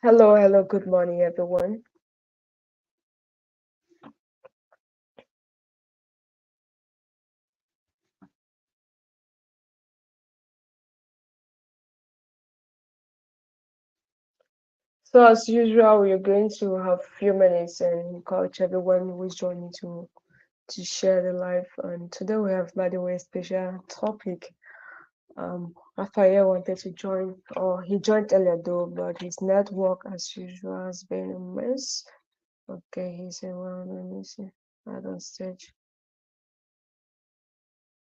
Hello, good morning, everyone. So, as usual, we're going to have a few minutes and encourage everyone who is joining to share the life. And today we have, by the way, a special topic. Raphael wanted to join, or he joined earlier though, but his network, as usual, has been a mess. Okay, he's around. Let me see. Right on stage.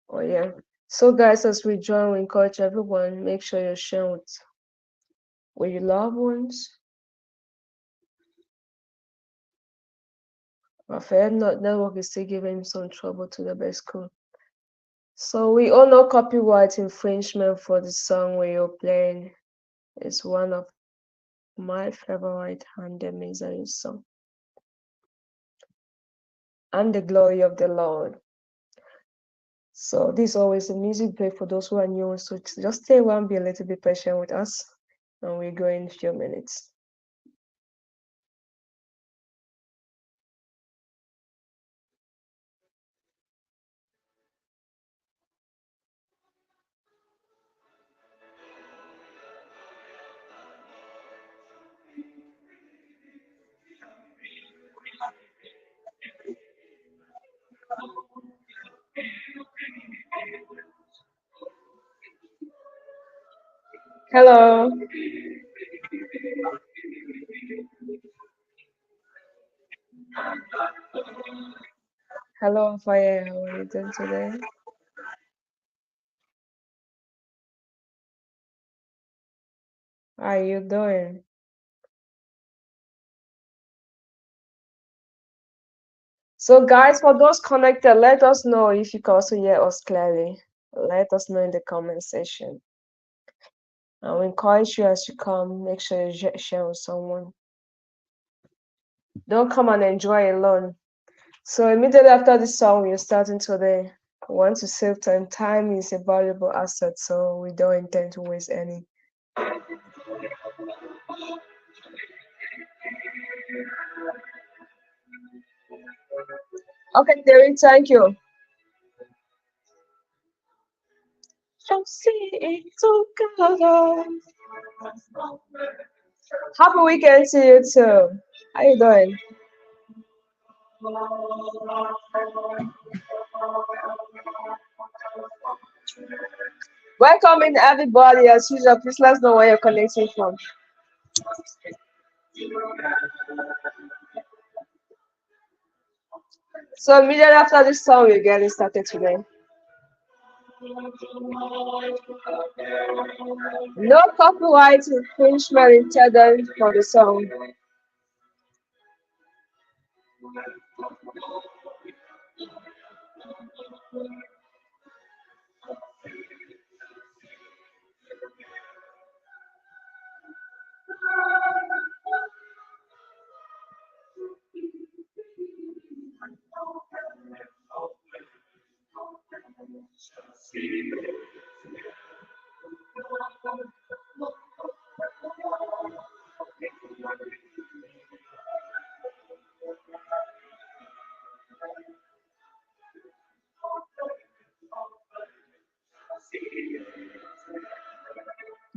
Oh yeah. So, guys, as we join, we encourage everyone. Make sure you're sharing with your loved ones. Raphael network is still giving him some trouble to the best school. So we all know copyright infringement for the song we are playing is one of my favorite and amazing song. And the glory of the Lord. So this is always a music break for those who are new. So just stay around, be a little bit patient with us, and we're going in a few minutes. Hello. Hello, Fire. How are you doing today? How are you doing? So, guys, for those connected, let us know if you can also hear us clearly. Let us know in the comment section. I will encourage you as you come. Make sure you share with someone. Don't come and enjoy alone. So, immediately after this song, we're starting today. We want to save time. Time is a valuable asset, so we don't intend to waste any. Okay, Terry, thank you. Don't see it together. Happy weekend to you too. How you doing? Welcome everybody. As usual, please let us know where you're connecting from. So immediately after this song, we're getting started today. No copyright infringement intended for the song.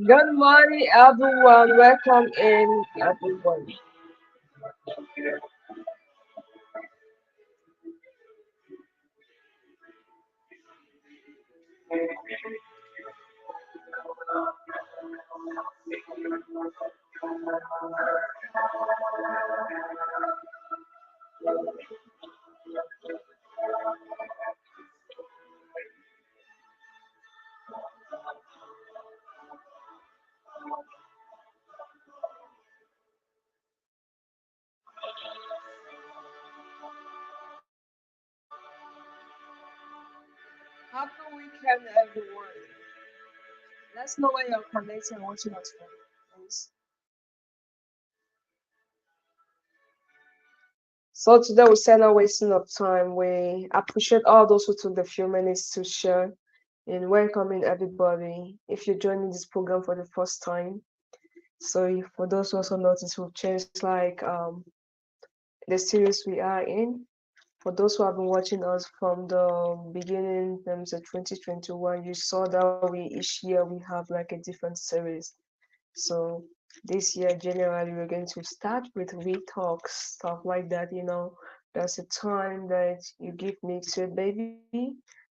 Good morning, everyone. Welcome in, everyone. Happy weekend, everyone. Let's know where you're connecting and watching us from, please. So today we said not wasting of time. We appreciate all those who took the few minutes to share and welcoming everybody. If you're joining this program for the first time, So for those who also notice, we've changed like the series we are in. For those who have been watching us from the beginning, terms of 2021, you saw that we each year we have like a different series. So this year, generally, we're going to start with we talks, stuff like that. There's a time that you give milk to a baby,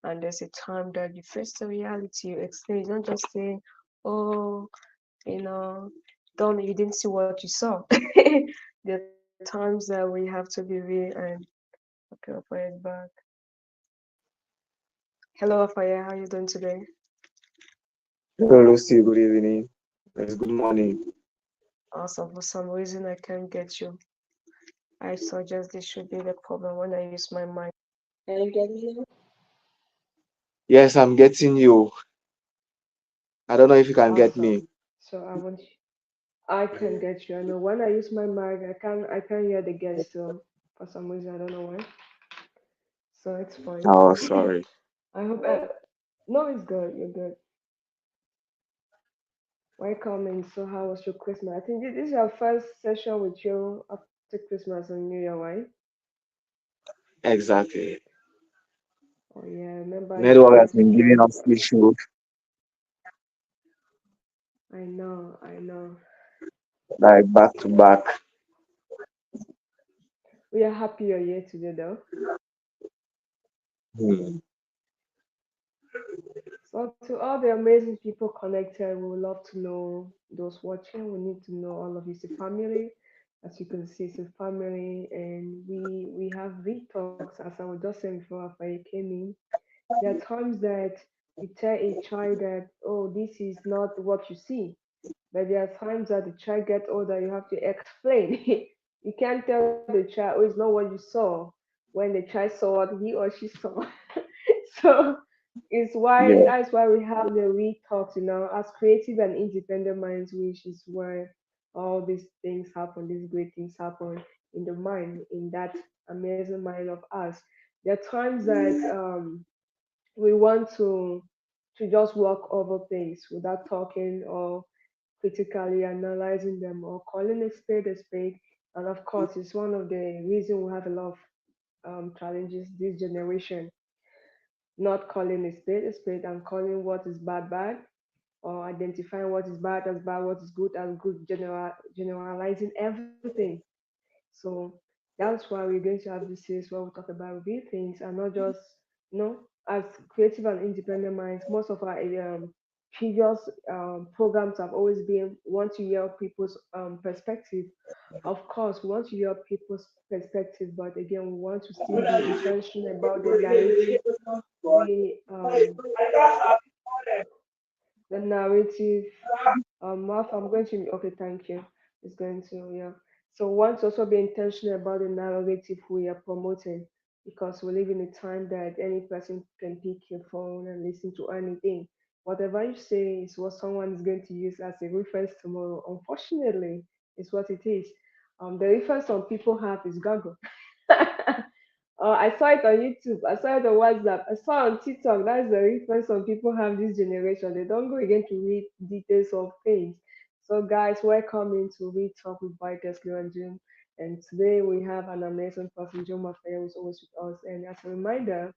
and there's a time that you face the reality. You explain. You don't just say, "Oh, you know, don't you didn't see what you saw." There are times that we have to be real and okay, Rafael is back. Hello, Rafael. How are you doing today? Hello, Lucy. Good evening. Yes, good morning. Awesome. For some reason, I can't get you. I suggest this should be the problem when I use my mic. Can you get me now? Yes, I'm getting you. I don't know if you can get me. Awesome. So I can get you. I know when I use my mic, I can't hear the guest still for some reason. I don't know why. So it's fine. Oh, sorry. I hope. No, it's good. You're good. Welcome. And so, how was your Christmas? I think this is our first session with you after Christmas and New Year, right? Exactly. Oh yeah, I remember you Network has trying to been giving join. us issues I know. I know. like back to back. We are happy you're here today, though. Hmm. So, to all the amazing people connected, we would love to know those watching. We need to know all of you. It's a family. As you can see, it's a family, and we have big talks. As I was just saying before, after you came in, there are times that you tell a child that, oh, this is not what you see. But there are times that the child gets older, you have to explain. You can't tell the child, oh, it's not what you saw, when the child saw what he or she saw. So it's why Yeah. that's why we have the we talks, as creative and independent minds, which is where all these things happen, these great things happen in the mind, in that amazing mind of us. There are times that we want to just walk over things without talking or critically analyzing them or calling a spade a spade. And of course, it's one of the reasons we have a lot of challenges this generation, not calling a spade and calling what is bad or identifying what is bad, what is good, generalizing everything. So that's why we're going to have this series where we talk about real things and not just, as creative and independent minds. Most of our previous programs have always been want to hear people's perspective. Of course, we want to hear people's perspective, but again, we want to still be intentional about the the narrative. Martha, I'm going to, okay, thank you. It's going to, yeah. So one to also be intentional about the narrative we are promoting, because we live in a time that any person can pick your phone and listen to anything. Whatever you say is what someone is going to use as a reference tomorrow. Unfortunately, it's what it is. The reference some people have is Google. I saw it on YouTube. I saw it on WhatsApp. I saw it on TikTok. That's the reference some people have this generation. They don't go again to read details of things. So, guys, welcome into We Talk with Brightest LU. And today we have an amazing person, Joe Mafaya, who's always with us. And as a reminder,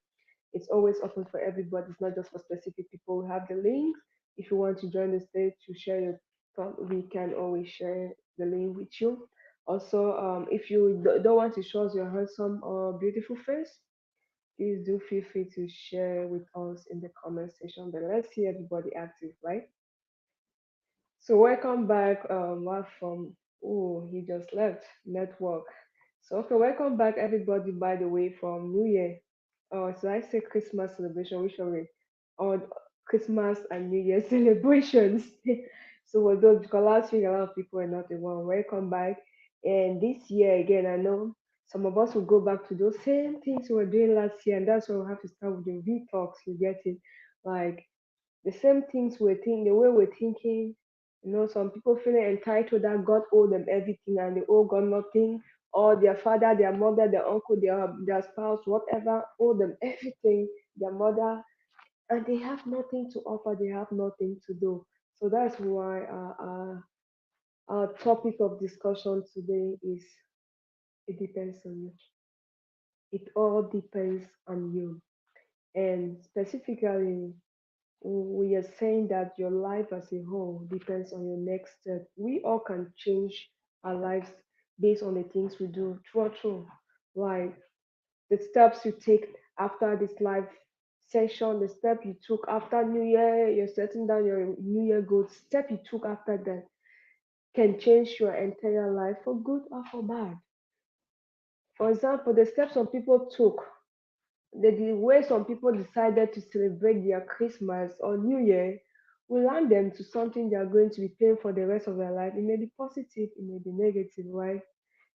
it's always open for everybody. It's not just for specific people. We have the link. If you want to join the stage to share your thought, we can always share the link with you. Also, if you don't want to show us your handsome or beautiful face, please do feel free to share with us in the comment section. But let's see everybody active, right? So welcome back. What from? Oh, he just left network. So okay, welcome back everybody. By the way, from New Year. Oh, so I say Christmas celebration, which are we? Or Christmas and New Year celebrations. So we're those because last week a lot of people were not the one. Welcome back. And this year again, I know some of us will go back to those same things we were doing last year, and that's why we have to start with the V talks. You get it? Like the same things we're thinking, the way we're thinking. Some people feeling entitled that God owe them everything and they owe God nothing, or their father, their mother, their uncle, their spouse, whatever, owe them everything, their mother, and they have nothing to offer, they have nothing to do. So that's why Our topic of discussion today is it depends on you. It all depends on you. And specifically, we are saying that your life as a whole depends on your next step. We all can change our lives based on the things we do. True, true. Like the steps you take after this live session, the step you took after New Year, you're setting down your New Year goals, step you took after that can change your entire life for good or for bad. For example, the steps some people took, the way some people decided to celebrate their Christmas or New Year will land them to something they are going to be paying for the rest of their life. It may be positive, it may be negative, right?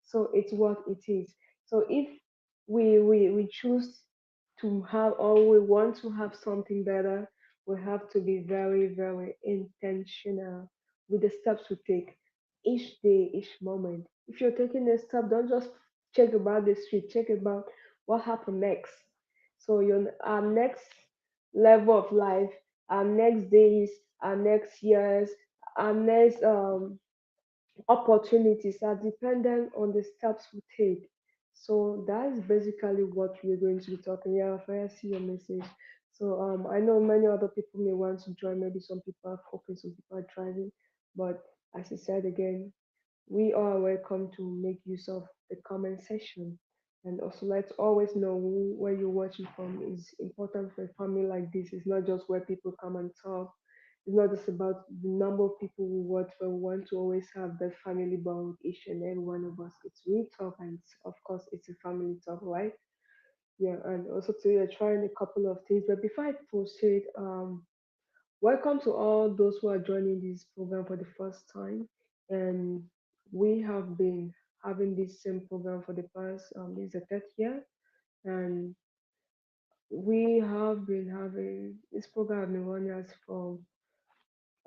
So it's what it is. So if we choose to have or we want to have something better, we have to be very, very intentional with the steps we take each day, each moment. If you're taking a step, don't just check about the street, check about what happened next. So your our next level of life, our next days, our next years, our next opportunities are dependent on the steps we take. So that is basically what we're going to be talking. Yeah, if I see your message. So I know many other people may want to join. Maybe some people are cooking, some people are driving. But as I said again, we are welcome to make use of the comment section. And also, let's always know where you're watching from is important for a family like this. It's not just where people come and talk. It's not just about the number of people who watch, but we want to always have that family bond with each and every one of us. It's real talk, and of course, it's a family talk, right? Yeah, and also today we're trying a couple of things. But before I proceed, welcome to all those who are joining this program for the first time. And we have been having this same program for the past, this is the third year. And we have been having this program been running us from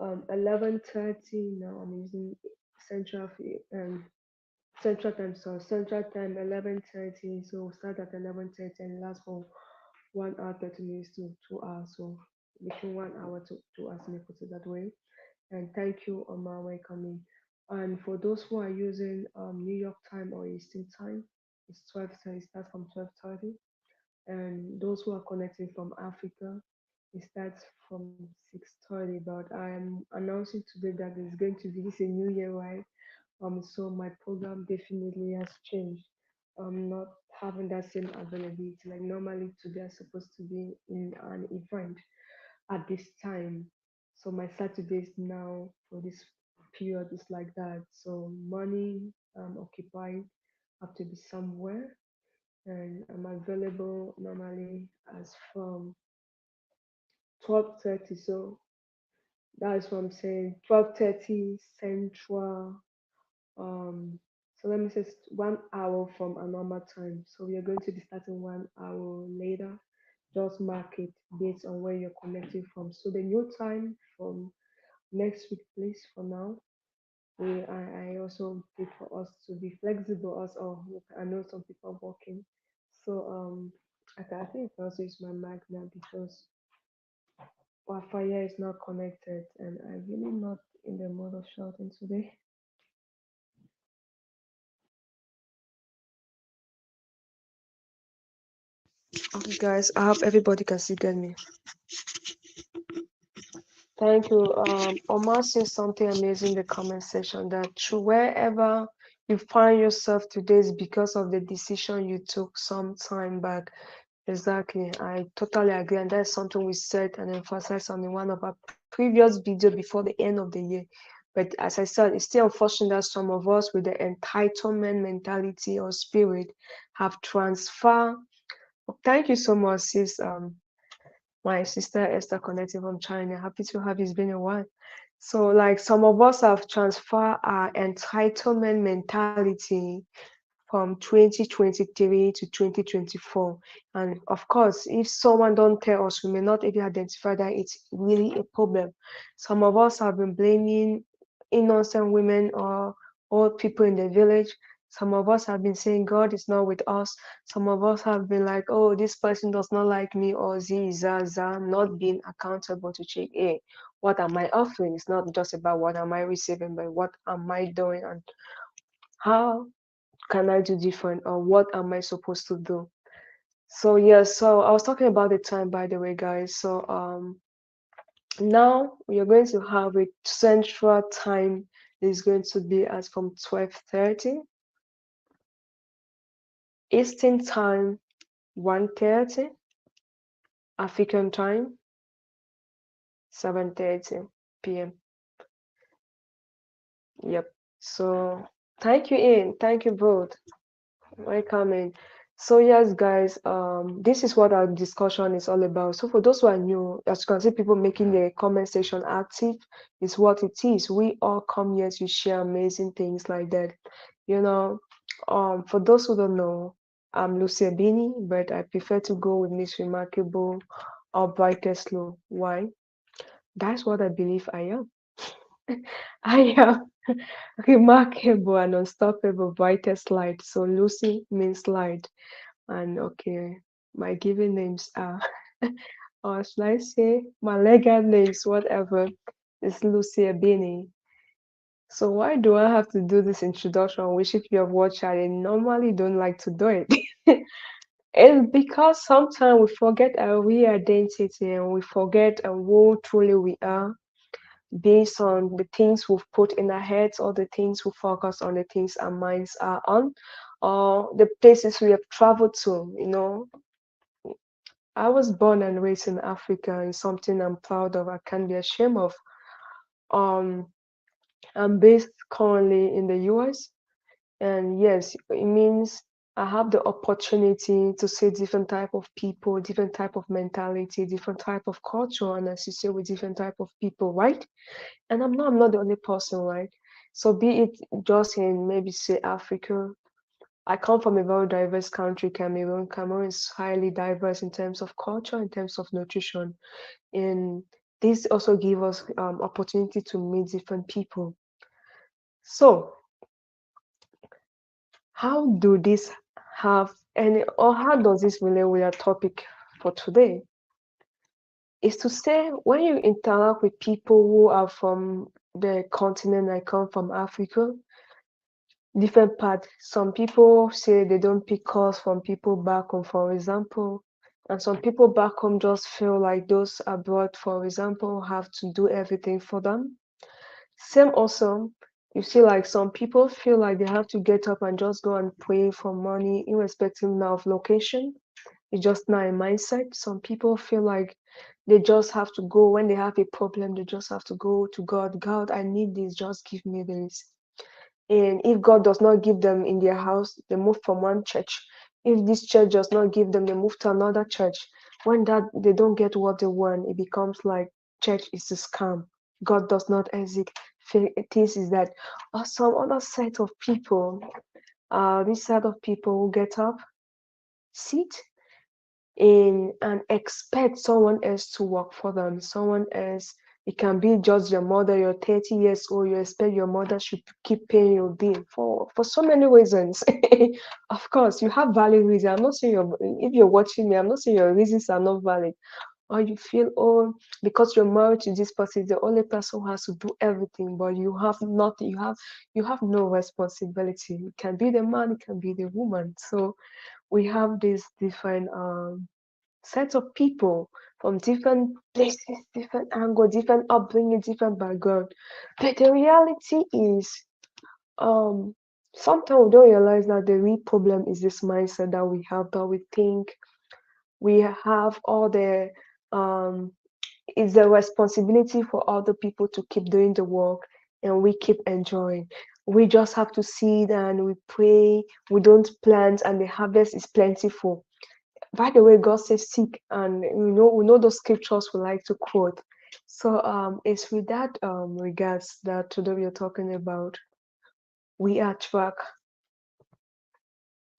11:30 now. I'm using Central Time, so Central Time 11:30. So we'll start at 11:30 and last for 1 hour 30 minutes to 2 hours. So between 1 hour to 2 hours, let me put it that way. And thank you, Omar, welcoming. And for those who are using New York time or Eastern time, it's 12:30. It starts from 12:30. And those who are connecting from Africa, it starts from 6:30. But I am announcing today that it's going to be this a new year, right? So my program definitely has changed. I'm not having that same availability. Like normally today I'm supposed to be in an event at this time. So my Saturdays now for this period is like that. So morning I'm occupied, have to be somewhere, and I'm available normally as from 12:30. So that's what I'm saying. 12:30 Central. Um, so let me say 1 hour from a normal time. So we are going to be starting 1 hour later. Just mark it based on where you're connecting from. So the new time from next week, please, for now. I also did for us to be flexible as oh I know some people are working. So I think I can also use my mic now because Wi-Fi is not connected and I'm really not in the mode of shouting today. Okay guys, I hope everybody can still get me. Thank you. Omar says something amazing in the comment section that true wherever you find yourself today is because of the decision you took some time back. Exactly. I totally agree. And that's something we said and emphasized on in one of our previous videos before the end of the year. But as I said, it's still unfortunate that some of us with the entitlement mentality or spirit have transferred. Thank you so much, sis. My sister Esther connecting from China. Happy to have you. It's been a while. So, like some of us have transferred our entitlement mentality from 2023 to 2024. And of course, if someone don't tell us, we may not even identify that it's really a problem. Some of us have been blaming innocent women or old people in the village. Some of us have been saying God is not with us. Some of us have been like, oh, this person does not like me or z, za, za, not being accountable to check, hey, what am I offering? It's not just about what am I receiving, but what am I doing and how can I do different or what am I supposed to do? So yes, so I was talking about the time by the way, guys. So now we are going to have a central time is going to be as from 12:30 Eastern time, 1:30 African time, 7:30 p.m. Yep. So thank you, Ian. Thank you both. Welcome in. So yes, guys, this is what our discussion is all about. So for those who are new, as you can see, people making the comment section active is what it is. We all come here to share amazing things like that. You know, for those who don't know, I'm Lucia Bini, but I prefer to go with Miss Remarkable or Brightest LU. Why? That's what I believe I am. I am remarkable and unstoppable, brightest light. So Lucy means light. And okay, my given names are, or should I say, my legal names, whatever, is Lucy Abini. So why do I have to do this introduction, which if you have watched, I normally don't like to do it. It's because sometimes we forget our real identity and we forget who truly we are based on the things we've put in our heads or the things we focus on, the things our minds are on, or the places we have traveled to. I was born and raised in Africa and something I'm proud of, I can't be ashamed of. Um, I'm based currently in the US, and yes, it means I have the opportunity to see different type of people, different type of mentality, different type of culture, and associate with different type of people, right? And I'm not the only person, right? So be it just in maybe say Africa. I come from a very diverse country, Cameroon. Cameroon is highly diverse in terms of culture, in terms of nutrition, and this also give us opportunity to meet different people. So how do this have any, or how does this relate with our topic for today? Is to say when you interact with people who are from the continent I come from, Africa, different parts. Some people say they don't pick calls from people back home, for example, and some people back home just feel like those abroad, for example, have to do everything for them. Same also, you see, like some people feel like they have to get up and just go and pray for money, irrespective now of location. It's just not a mindset. Some people feel like they just have to go when they have a problem, they just have to go to God. God, I need this, just give me this. And if God does not give them in their house, they move from one church. If this church does not give them, they move to another church. When that they don't get what they want, it becomes like church is a scam. God does not exist. This is that. Or some other set of people, this set of people who get up, sit in and expect someone else to work for them. Someone else, it can be just your mother, you're 30 years old, you expect your mother should keep paying your bill for so many reasons. Of course, you have valid reasons. I'm not saying if you're watching me, I'm not saying your reasons are not valid. Or you feel, oh, because you're married to this person, the only person who has to do everything, but you have nothing, you have no responsibility. It can be the man, it can be the woman. So we have these different sets of people from different places, different angle, different upbringing, different background. But the reality is, um, sometimes we don't realize that the real problem is this mindset that we have, that we think we have all the um it's a responsibility for other people to keep doing the work and we keep enjoying. We just have to sit and we pray, we don't plant, and the harvest is plentiful. By the way, God says seek, and we know those scriptures we like to quote. So it's with that regards that today we are talking about we attract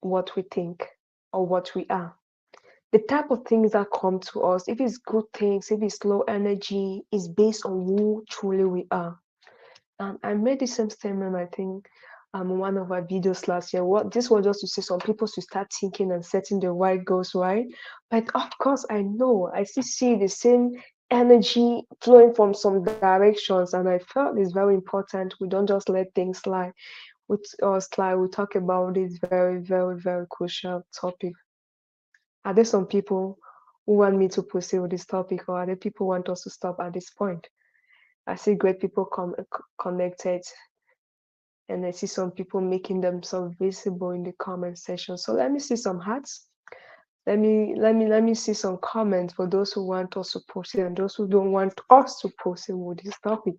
what we think or what we are. The type of things that come to us, if it's good things, if it's low energy, is based on who truly we are. I made the same statement, I think, in one of our videos last year. What this was just to say some people should start thinking and setting the right goals, right? But of course, I know I still see the same energy flowing from some directions, and I felt it's very important we don't just let things slide. With us slide, we talk about this very, very, very crucial topic. Are there some people who want me to proceed with this topic, or are there people who want us to stop at this point? I see great people connected, and I see some people making themselves visible in the comment section. So let me see some hearts. Let me see some comments for those who want us to proceed and those who don't want us to proceed with this topic.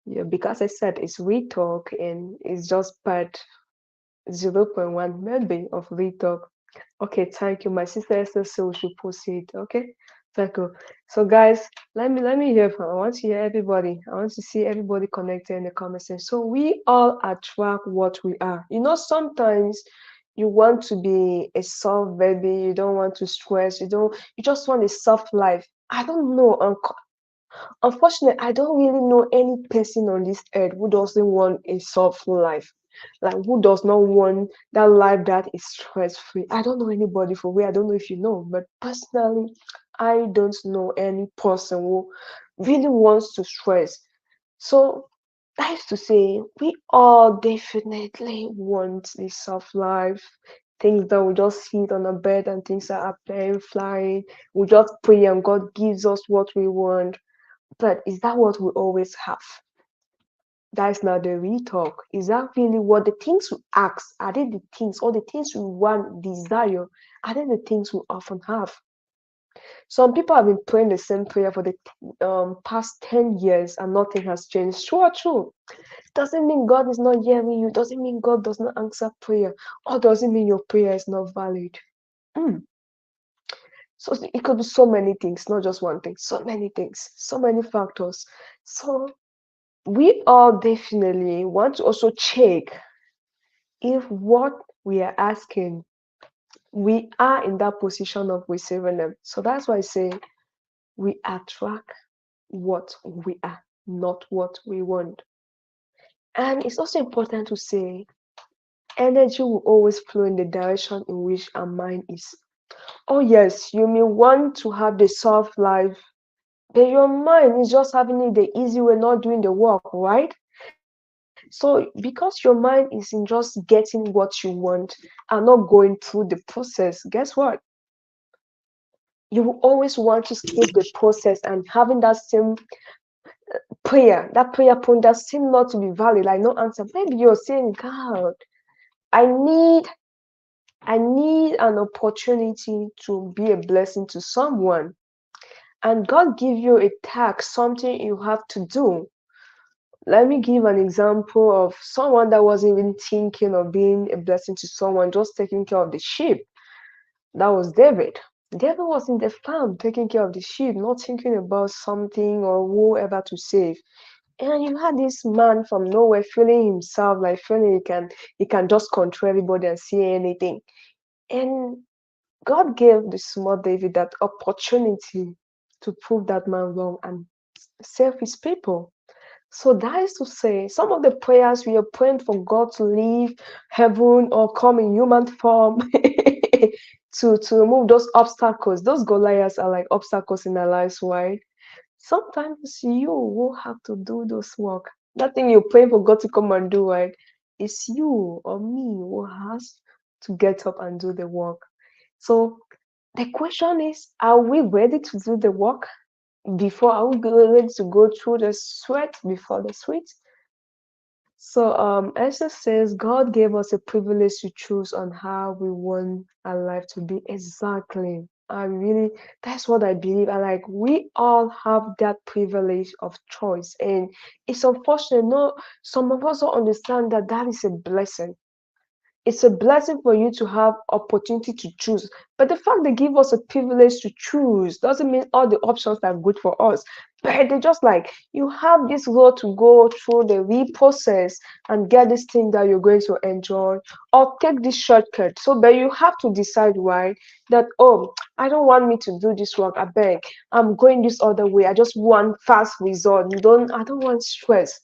Yeah, because I said it's we talk and it's just part 0.1 maybe of we talk. Okay, thank you. My sister Esther said we should proceed. Okay, thank you. So guys, let me hear from. I want to hear everybody. I want to see everybody connected in the comment section. So we all attract what we are. Sometimes you want to be a soft baby. You don't want to stress. You just want a soft life. I don't know. Unfortunately, I don't really know any person on this earth who doesn't want a soft life. Like who does not want that life that is stress free. I don't know anybody for where I don't know if you know, but personally, I don't know any person who really wants to stress. So that is to say, we all definitely want a soft life. Things that we just sit on a bed and things are happening, flying. We just pray and God gives us what we want. But is that what we always have? That's not the real talk. Is that really what the things we ask? Are they the things or the things we want, desire? Are they the things we often have? Some people have been praying the same prayer for the past 10 years and nothing has changed. True. Doesn't mean God is not hearing you. Doesn't mean God does not answer prayer. Or doesn't mean your prayer is not valid. Mm. So it could be so many things, not just one thing. So many things, so many factors. So we all definitely want to also check if what we are asking, we are in that position of receiving them. So that's why I say we attract what we are, not what we want. And it's also important to say energy will always flow in the direction in which our mind is. Oh, yes, you may want to have the soft life, but your mind is just having it the easy way, not doing the work, right? So because your mind is in just getting what you want and not going through the process, guess what? You will always want to skip the process and having that same prayer point that seem not to be valid, like no answer. Maybe you're saying, God, I need I need an opportunity to be a blessing to someone. And God give you a task, something you have to do. Let me give an example of someone that wasn't even thinking of being a blessing to someone, just taking care of the sheep. That was David. David was in the farm taking care of the sheep, not thinking about something or whoever to save. And you had this man from nowhere feeling himself like feeling he can just control everybody and see anything. And God gave the small David that opportunity to prove that man wrong and save his people. So that is to say, some of the prayers we are praying for God to leave heaven or come in human form to remove those obstacles. Those Goliaths are like obstacles in our lives, right? Sometimes you will have to do those work. That thing you pray for God to come and do, right? It's you or me who has to get up and do the work. So the question is, are we ready to do the work before? Are we ready to go through the sweat before the sweat? So Esther says God gave us a privilege to choose on how we want our life to be. Exactly. I really, that's what I believe. I like we all have that privilege of choice. And it's unfortunate, no, some of us don't understand that that is a blessing. It's a blessing for you to have opportunity to choose, but the fact they give us a privilege to choose doesn't mean all the options are good for us. But they just like you have this road to go through the reprocess and get this thing that you're going to enjoy, or take this shortcut. So but you have to decide why that, oh, I don't want me to do this work, I beg, I'm going this other way, I just want fast result. I don't want stress.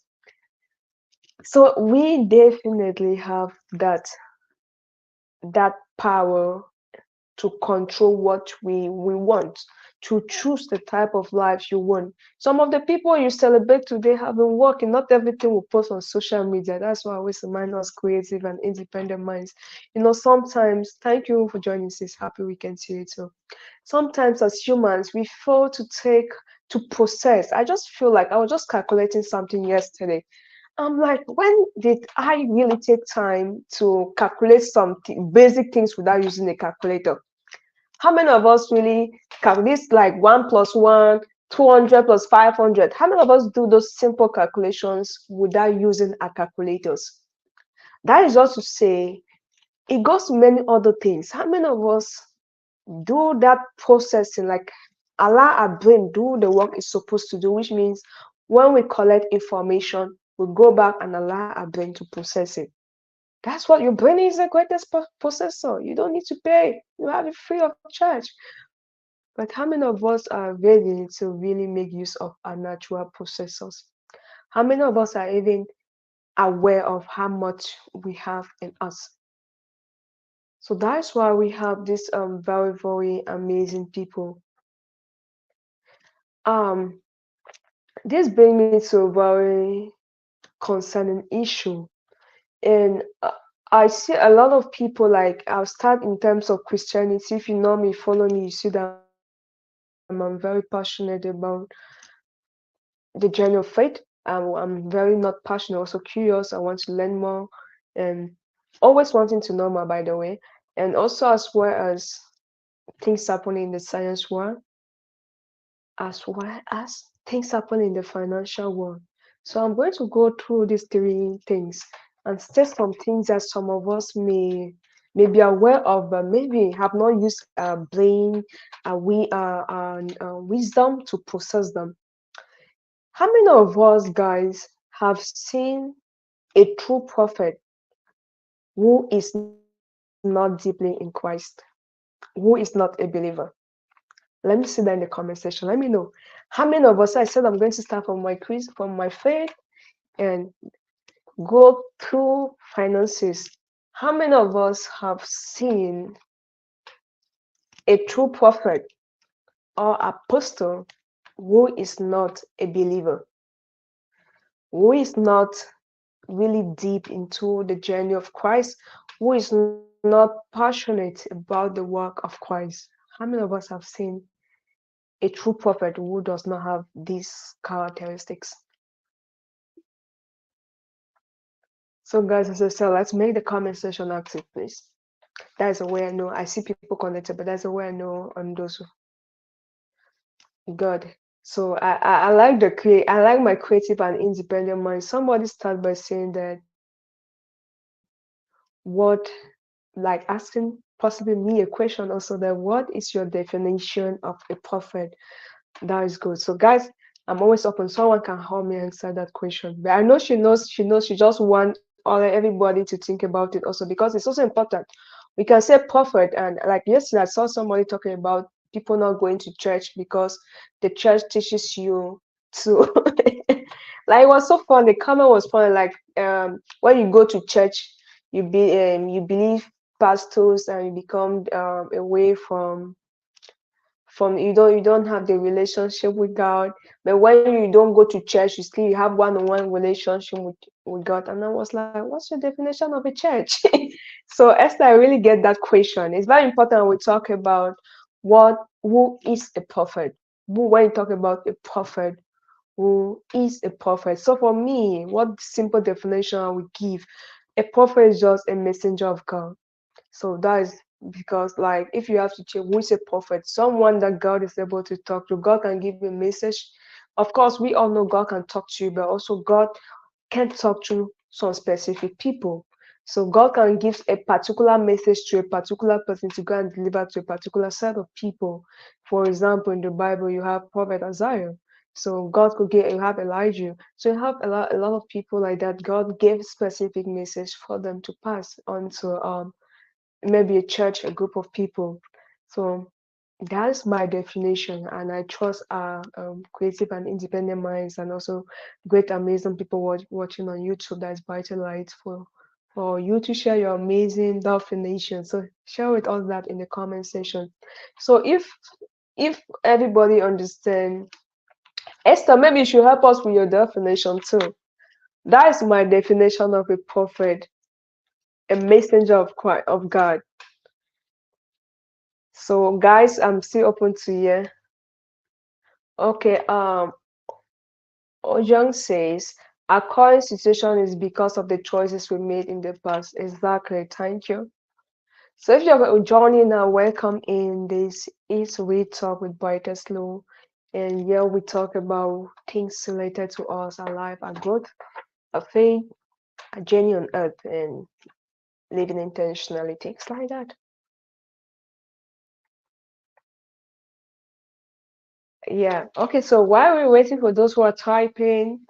So we definitely have that power to control what we want. to choose the type of life you want. Some of the people you celebrate today have been working. Not everything will post on social media. That's why I always remind us creative and independent minds. Sometimes, thank you for joining, sis. Happy weekend to you too. Sometimes as humans, we fail to process. I just feel like I was just calculating something yesterday. I'm like, when did I really take time to calculate some basic things without using a calculator? How many of us really calculate like 1 plus 1, 200 plus 500? How many of us do those simple calculations without using our calculators? That is just to say, it goes to many other things. How many of us do that processing, like allow our brain do the work it's supposed to do, which means when we collect information, we go back and allow our brain to process it. That's what your brain is, the greatest processor. You don't need to pay. You have it free of charge. But how many of us are ready to really make use of our natural processors? How many of us are even aware of how much we have in us? So that's why we have these very, very amazing people. Um, this brings me to a very concerning issue. And I see a lot of people, like, I'll start in terms of Christianity. If you know me, follow me, you see that I'm very passionate about the journey of faith. I'm very not passionate, also curious. I want to learn more and always wanting to know more, by the way. And also, as well as things happening in the science world, as well as things happening in the financial world. So I'm going to go through these three things and state some things that some of us may be aware of, but maybe have not used our brain, our wisdom to process them. How many of us guys have seen a true prophet who is not deeply in Christ, who is not a believer? Let me see that in the comment section. Let me know. How many of us, I said I'm going to start from my quiz, from my faith, and go through finances. How many of us have seen a true prophet or apostle who is not a believer, who is not really deep into the journey of Christ, who is not passionate about the work of Christ? How many of us have seen a true prophet who does not have these characteristics? So, guys, as I said, let's make the comment section active, please. That's a way I know. I see people connected, but that's a way I know on those good. So I like I like my creative and independent mind. Somebody start by saying that what, like asking possibly me a question also, that what is your definition of a prophet? That is good. So guys, I'm always open. Someone can help me answer that question. But I know she just want all everybody to think about it also, because it's also important. We can say prophet, and like yesterday I saw somebody talking about people not going to church because the church teaches you to like, it was so fun. The comment was funny, like when you go to church, you believe pastors and you become away from you don't have the relationship with God. But when you don't go to church, you still have one-on-one relationship with God. And I was like, what's your definition of a church? So Esther, I really get that question. It's very important when we talk about who is a prophet. When you talk about a prophet, who is a prophet? So for me, what simple definition I would give: a prophet is just a messenger of God. So that is because, like, if you have to check who is a prophet, someone that God is able to talk to. God can give you a message. Of course, we all know God can talk to you, but also God can talk to some specific people. So God can give a particular message to a particular person to go and deliver to a particular set of people. For example, in the Bible, you have Prophet Isaiah. So God could get you have Elijah. So you have a lot of people like that. God gave specific message for them to pass on to maybe a church, a group of people. So that's my definition, and I trust our creative and independent minds, and also great, amazing people watching on YouTube. That's vital light for you to share your amazing definition. So share with us that in the comment section. So if if everybody understand, Esther, maybe you should help us with your definition too. That is my definition of a prophet, a messenger of Christ, of God. So, guys, I'm still open to hear. Okay, Ojang says, our current situation is because of the choices we made in the past. Exactly, thank you. So if you're joining now, welcome in. This is We Talk with Brightest LU. And here we talk about things related to us, our life, our growth, our faith, our journey on earth, and living intentionally, things like that. Yeah. Okay, so while we're waiting for those who are typing,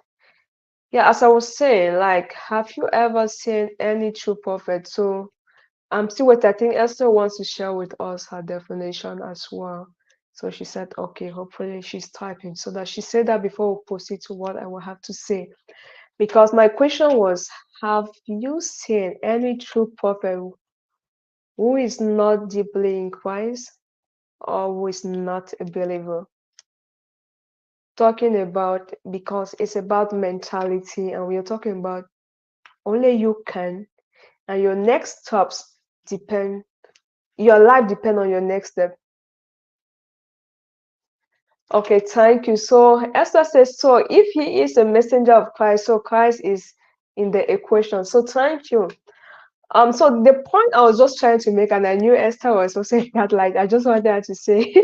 yeah, as I was saying, like, have you ever seen any true prophet? So I'm still waiting. I think Esther wants to share with us her definition as well. So she said, okay, hopefully she's typing. So that she said that before we proceed to what I will have to say. Because my question was, have you seen any true prophet who is not deeply in Christ or who is not a believer? Talking about, because it's about mentality, and we are talking about only you can, and your next steps depend, your life depend on your next step. Okay, thank you. So Esther says, so if he is a messenger of Christ, so Christ is in the equation. So thank you. So the point I was just trying to make, and I knew Esther was also saying that, like, I just wanted her to say.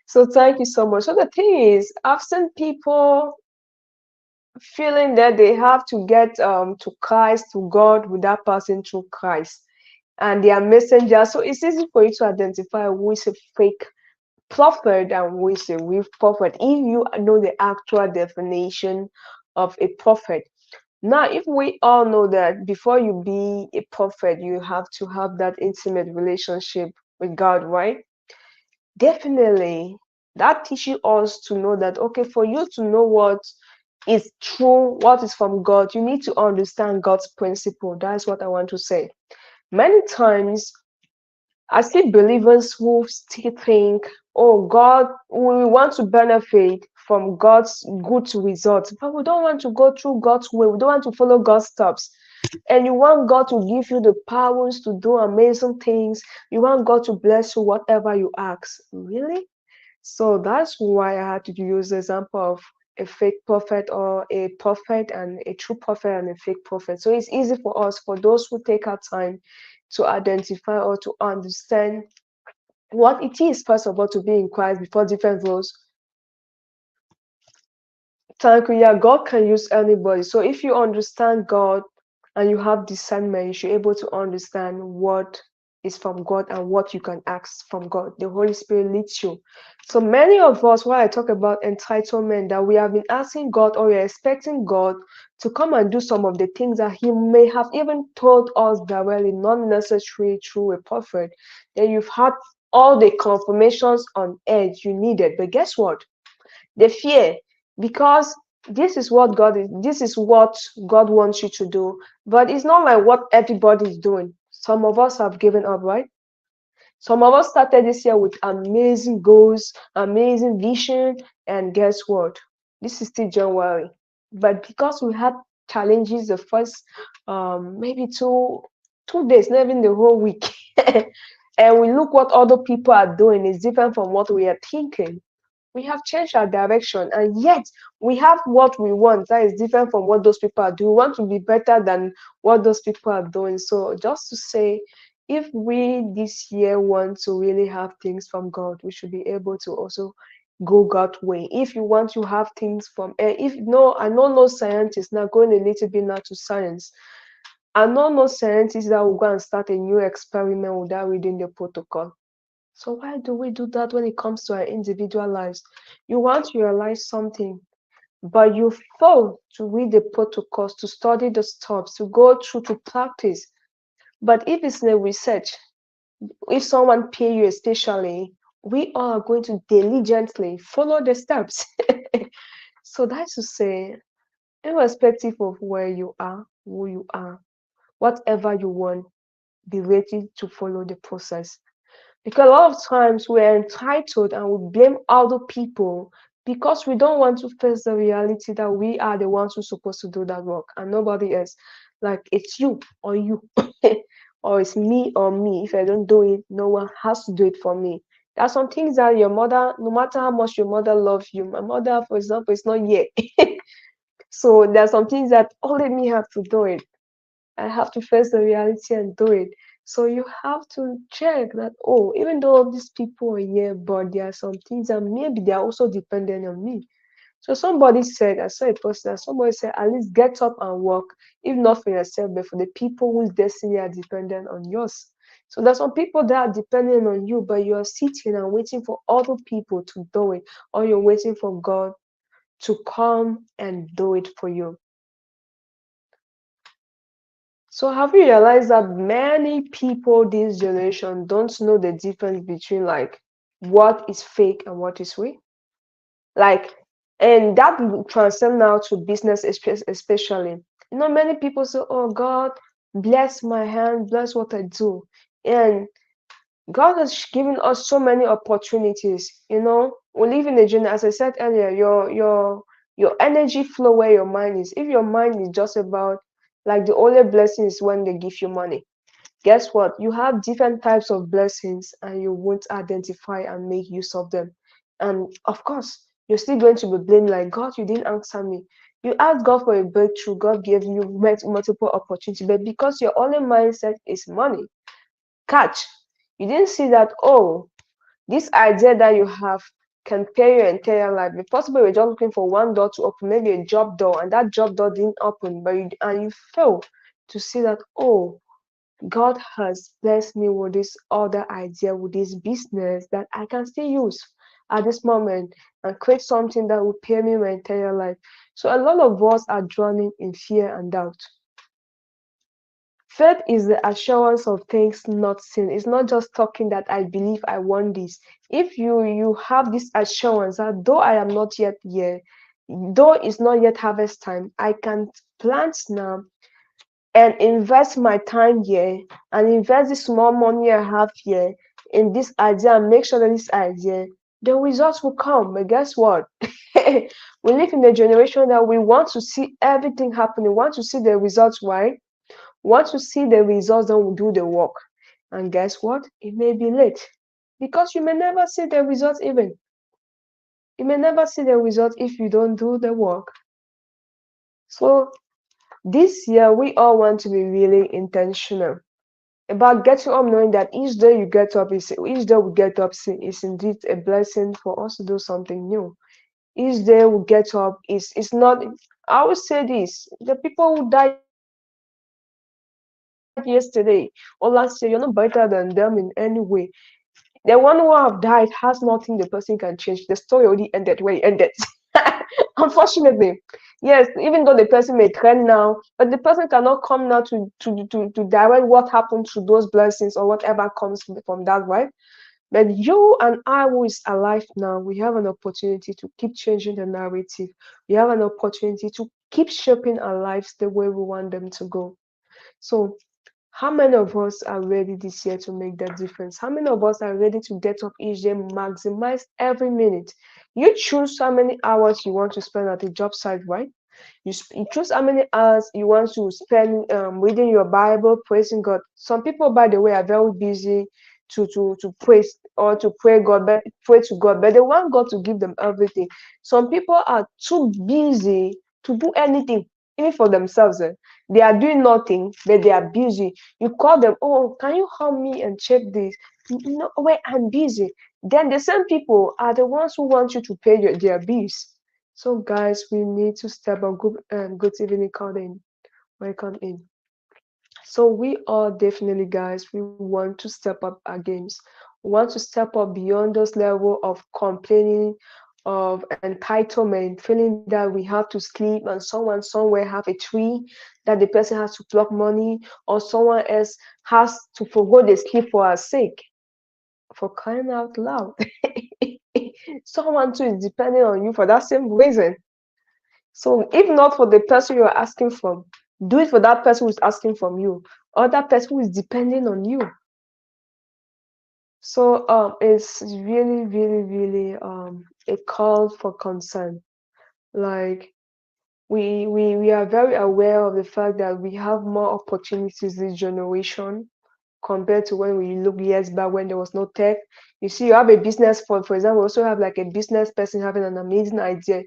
So thank you so much. So the thing is, I've seen people feeling that they have to get to Christ, to God, without passing through Christ, and they are messengers. So it's easy for you to identify who is a fake prophet and who is a real prophet if you know the actual definition of a prophet. Now, if we all know that before you be a prophet, you have to have that intimate relationship with God, right? Definitely, that teaches us to know that, okay, for you to know what is true, what is from God, you need to understand God's principle. That's what I want to say. Many times, I see believers who still think, oh, God, we want to benefit from God's good results, but we don't want to go through God's way. We don't want to follow God's steps. And you want God to give you the powers to do amazing things. You want God to bless you, whatever you ask. Really? So that's why I had to use the example of a fake prophet or a prophet and a true prophet and a fake prophet. So it's easy for us, for those who take our time to identify or to understand what it is, first of all, to be in Christ before different roles. Thank you. Yeah, God can use anybody. So if you understand God and you have discernment, you should be able to understand what is from God and what you can ask from God. The Holy Spirit leads you. So many of us, when I talk about entitlement, that we have been asking God or we're expecting God to come and do some of the things that He may have even told us directly, not necessarily through a prophet. Then you've had all the confirmations on earth you needed. But guess what? The fear, because this is what God wants you to do, but it's not like what everybody is doing. Some of us have given up, right? Some of us started this year with amazing goals, amazing vision, and guess what? This is still January, but because we had challenges the first maybe two days, not even the whole week, and we look what other people are doing is different from what we are thinking. We have changed our direction, and yet we have what we want that is different from what those people are doing. We want to be better than what those people are doing. So just to say, if we this year want to really have things from God, we should be able to also go God's way. If you want to have things from if no, I know no scientists now, going a little bit now to science. I know no scientists that will go and start a new experiment without reading the protocol. So why do we do that when it comes to our individual lives? You want to realize something, but you fail to read the protocols, to study the steps, to go through, to practice. But if it's a research, if someone pay you especially, we all are going to diligently follow the steps. So that's to say, irrespective of where you are, who you are, whatever you want, be ready to follow the process. Because a lot of times we're entitled and we blame other people because we don't want to face the reality that we are the ones who's supposed to do that work and nobody else. Like it's you or you, or it's me or me. If I don't do it, no one has to do it for me. There are some things that your mother, no matter how much your mother loves you, my mother, for example, is not here. So there are some things that only me have to do it. I have to face the reality and do it. So you have to check that, oh, even though these people are here, but there are some things that maybe they are also dependent on me. So somebody said, I saw a post that somebody said, at least get up and work, if not for yourself, but for the people whose destiny are dependent on yours. So there's some people that are dependent on you, but you're sitting and waiting for other people to do it, or you're waiting for God to come and do it for you. So have you realized that many people this generation don't know the difference between like what is fake and what is real? Like, and that will transcend now to business especially. Many people say, "Oh God, bless my hand, bless what I do," and God has given us so many opportunities. We live in a journey. As I said earlier, your energy flow where your mind is. If your mind is just about like the only blessing is when they give you money, guess what? You have different types of blessings and you won't identify and make use of them. And of course, you're still going to be blamed like, God, you didn't answer me. You asked God for a breakthrough, God gave you multiple opportunities, but because your only mindset is money, catch, you didn't see that, oh, this idea that you have can pay your entire life. If possible, you're just looking for one door to open, maybe a job door, and that job door didn't open, but you fail to see that, oh, God has blessed me with this other idea, with this business that I can still use at this moment and create something that will pay me my entire life. So a lot of us are drowning in fear and doubt. Faith is the assurance of things not seen. It's not just talking that I believe I want this. If you have this assurance that though I am not yet here, though it's not yet harvest time, I can plant now and invest my time here and invest the small money I have here in this idea and make sure that this idea, the results will come. But guess what? We live in a generation that we want to see everything happening, want to see the results, right? Want to see the results, then we do the work. And guess what? It may be late because you may never see the results even. You may never see the results if you don't do the work. So this year, we all want to be really intentional about getting up, knowing that each day you get up is each day we get up is indeed a blessing for us to do something new. Each day we get up is not. I always say this: the people who died yesterday or last year, you're not better than them in any way. The one who have died has nothing the person can change. The story already ended where it ended. Unfortunately, yes, even though the person may trend now, but the person cannot come now to direct what happened to those blessings or whatever comes from that, right? But you and I, who is alive now, we have an opportunity to keep changing the narrative. We have an opportunity to keep shaping our lives the way we want them to go. So how many of us are ready this year to make that difference? How many of us are ready to get up each day, maximize every minute? You choose how many hours you want to spend at the job site, right? You choose how many hours you want to spend reading your Bible, praising God. Some people, by the way, are very busy to praise or to pray God, but pray to God, but they want God to give them everything. Some people are too busy to do anything, even for themselves. They are doing nothing, but they are busy. You call them, oh, can you help me and check this? No, wait, I'm busy. Then the same people are the ones who want you to pay their bills. So, guys, we need to step up. Good evening, Colin. Welcome in. So, we are definitely, guys, we want to step up our games. We want to step up beyond those level of complaining, of entitlement, feeling that we have to sleep and someone somewhere have a tree that the person has to pluck money, or someone else has to forgo the sleep for our sake. For crying out loud. Someone too is depending on you for that same reason. So if not for the person you are asking from, do it for that person who is asking from you, or that person who is depending on you. So it's really, really, really a call for concern. Like we are very aware of the fact that we have more opportunities this generation compared to when we look years back when there was no tech. You see, you have a business for example, also have like a business person having an amazing idea.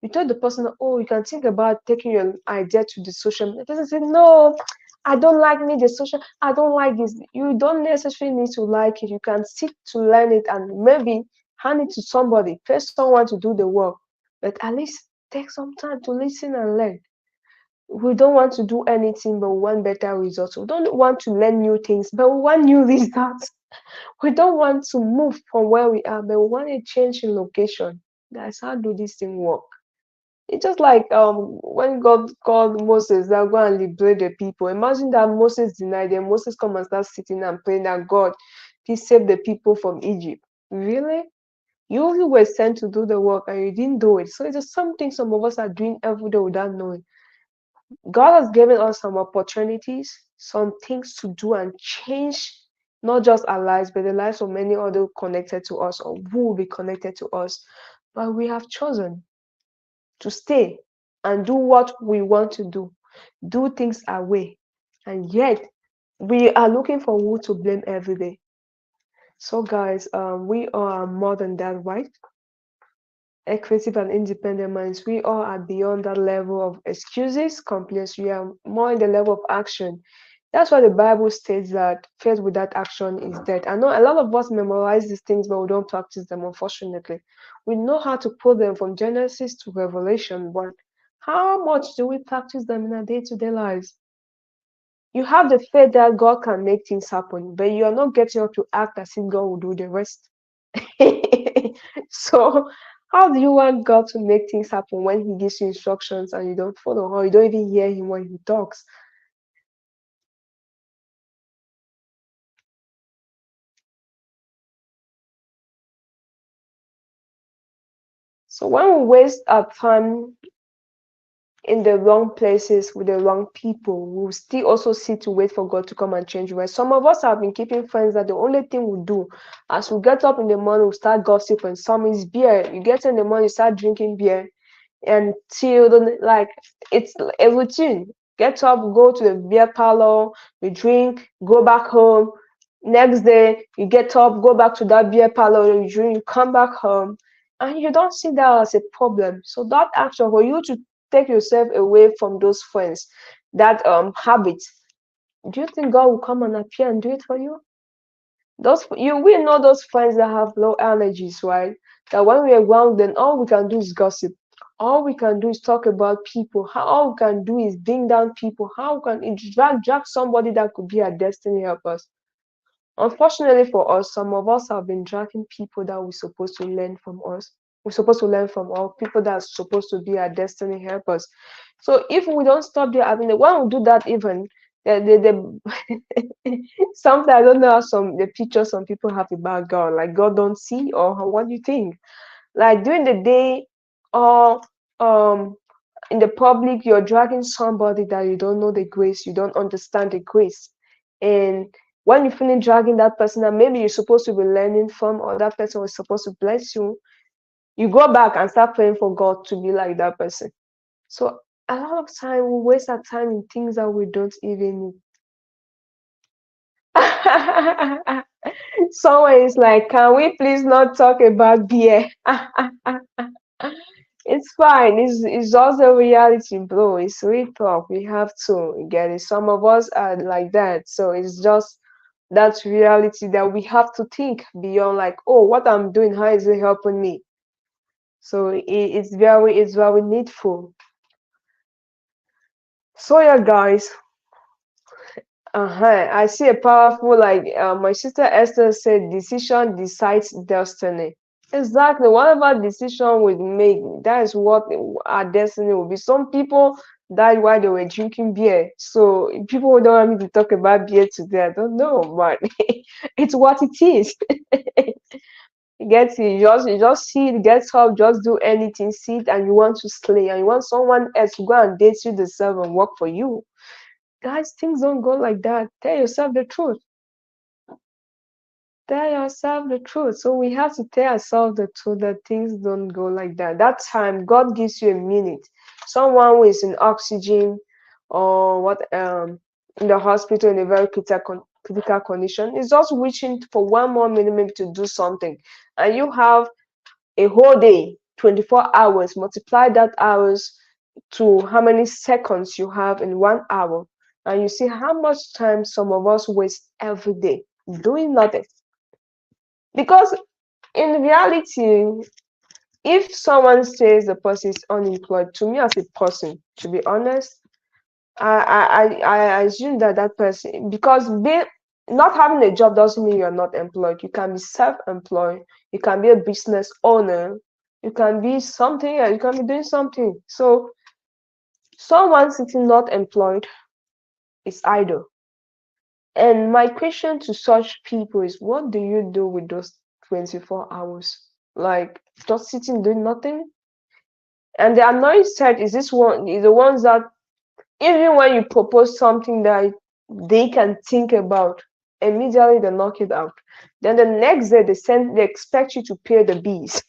You told the person, oh, you can think about taking your idea to the social media. The person said, no, I don't like me the social. I don't like this. You don't necessarily need to like it. You can seek to learn it and maybe hand it to somebody, pay someone to do the work. But at least take some time to listen and learn. We don't want to do anything, but we want better results. We don't want to learn new things, but we want new results. We don't want to move from where we are, but we want a change in location. That's how do this thing work. It's just like when God called Moses that go and liberate the people. Imagine that Moses denied them. Moses come and start sitting and praying that God, please save the people from Egypt. Really? You were sent to do the work and you didn't do it. So it's just something some of us are doing every day without knowing. God has given us some opportunities, some things to do and change not just our lives, but the lives of many other connected to us or who will be connected to us. But we have chosen to stay and do what we want to do things our way. And yet, we are looking for who to blame every day. So, guys, we are more than that, right? A creative and independent minds, we all are beyond that level of excuses, complaints. We are more in the level of action. That's why the Bible states that faith without action is dead. I know a lot of us memorize these things, but we don't practice them, unfortunately. We know how to put them from Genesis to Revelation, but how much do we practice them in our day-to-day lives? You have the faith that God can make things happen, but you are not getting up to act as if God will do the rest. So, how do you want God to make things happen when He gives you instructions and you don't follow, or you don't even hear Him when He talks? So, when we waste our time in the wrong places with the wrong people, we'll still also sit to wait for God to come and change us. Some of us have been keeping friends that the only thing we do as we get up in the morning, we start gossiping. Some is beer. You get in the morning, you start drinking beer until like it's a routine. Get up, go to the beer parlor, we drink, go back home. Next day, you get up, go back to that beer parlor, you drink, come back home, and you don't see that as a problem. So that action for you to take yourself away from those friends, that habit, do you think God will come and appear and do it for you? Those you we know those friends that have low energies, right? That when we are around, then all we can do is gossip. All we can do is talk about people. How all we can do is bring down people. How can it drag somebody that could be a destiny helpers? Unfortunately for us, some of us have been dragging people that we're supposed to learn from us. We're supposed to learn from all people that are supposed to be our destiny helpers. So if we don't stop there, I mean, when we do that, even the sometimes I don't know how some the picture some people have about God, like God don't see, or what do you think? Like during the day, or in the public, you're dragging somebody that you don't know the grace, you don't understand the grace. And when you finish dragging that person that maybe you're supposed to be learning from, or that person was supposed to bless you, you go back and start praying for God to be like that person. So a lot of time we waste our time in things that we don't even need. Someone is like, can we please not talk about beer? It's fine. It's just a reality, bro. It's real talk. We have to get it. Some of us are like that. So it's just that reality that we have to think beyond like, oh, what I'm doing, how is it helping me? So it's very needful. So yeah, guys. I see a powerful like my sister Esther said, decision decides destiny. Exactly. Whatever decision we make, that is what our destiny will be. Some people died while they were drinking beer. So people who don't want me to talk about beer today, I don't know, but it's what it is. You get it, you just see it, get up, just do anything, see it, and you want to slay, and you want someone else to go and date you the self and work for you. Guys, things don't go like that. Tell yourself the truth. tell yourself the truth. So we have to tell ourselves the truth that things don't go like that. That time, God gives you a minute. Someone who is in oxygen or what in the hospital in a very critical condition is just wishing for one more minute maybe to do something, and you have a whole day, 24 hours. Multiply that hours to how many seconds you have in 1 hour, and you see how much time some of us waste every day doing nothing. Because in reality, if someone says the person is unemployed, to me as a person, to be honest, I assume that that person, because being not having a job doesn't mean you're not employed. You can be self-employed, you can be a business owner, you can be something, you can be doing something. So someone sitting not employed is idle. And my question to such people is, what do you do with those 24 hours? Like just sitting doing nothing? And the annoying side is this one is the ones that even when you propose something that they can think about, immediately they knock it out. Then the next day they expect you to pay the bills,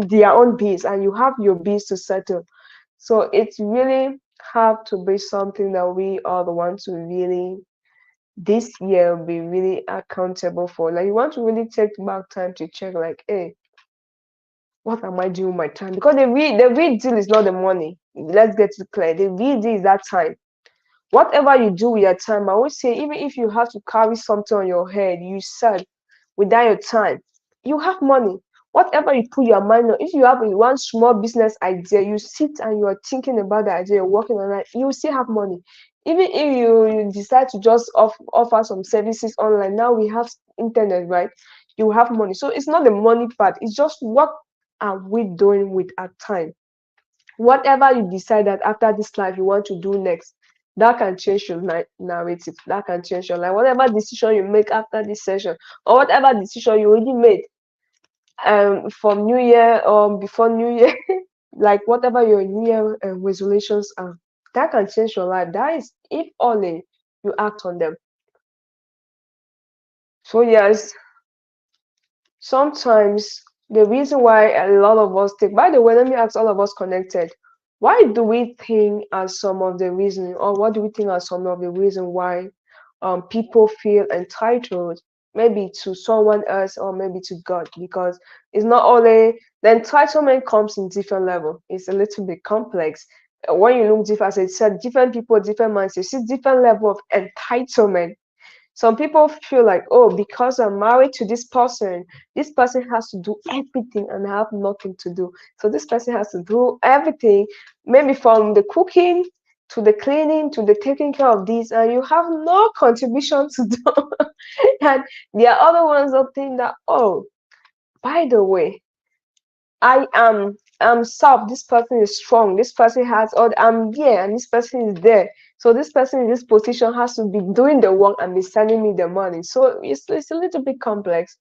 their own bills, and you have your bills to settle. So it's really have to be something that we are the ones to really this year be really accountable for. Like you want to really take back time to check, like, hey, what am I doing with my time? Because the real deal is not the money. Let's get it clear. The real deal is that time. Whatever you do with your time, I always say, even if you have to carry something on your head, you said without your time, you have money. Whatever you put your mind on, if you have one small business idea, you sit and you are thinking about the idea, you're working on it, you will still have money. Even if you decide to just offer some services online, now we have internet, right? You have money. So it's not the money part, it's just what are we doing with our time? Whatever you decide that after this life you want to do next, that can change your narrative, that can change your life. Whatever decision you make after this session, or whatever decision you already made from new year or before new year, like whatever your new year resolutions are, that can change your life. That is if only you act on them. So yes, sometimes the reason why a lot of us take, by the way, let me ask all of us connected, why do we think are some of the reason, or what do we think are some of the reason why people feel entitled maybe to someone else or maybe to God? Because it's not only the entitlement comes in different level. It's a little bit complex. When you look different, as I said, different people, different minds, you see different level of entitlement. Some people feel like, oh, because I'm married to this person has to do everything and I have nothing to do. So this person has to do everything, maybe from the cooking to the cleaning to the taking care of this, and you have no contribution to do. And there are other ones that think that, oh, by the way, I'm soft, this person is strong, this person has all, I'm here and this person is there. So this person in this position has to be doing the work and be sending me the money. So it's a little bit complex.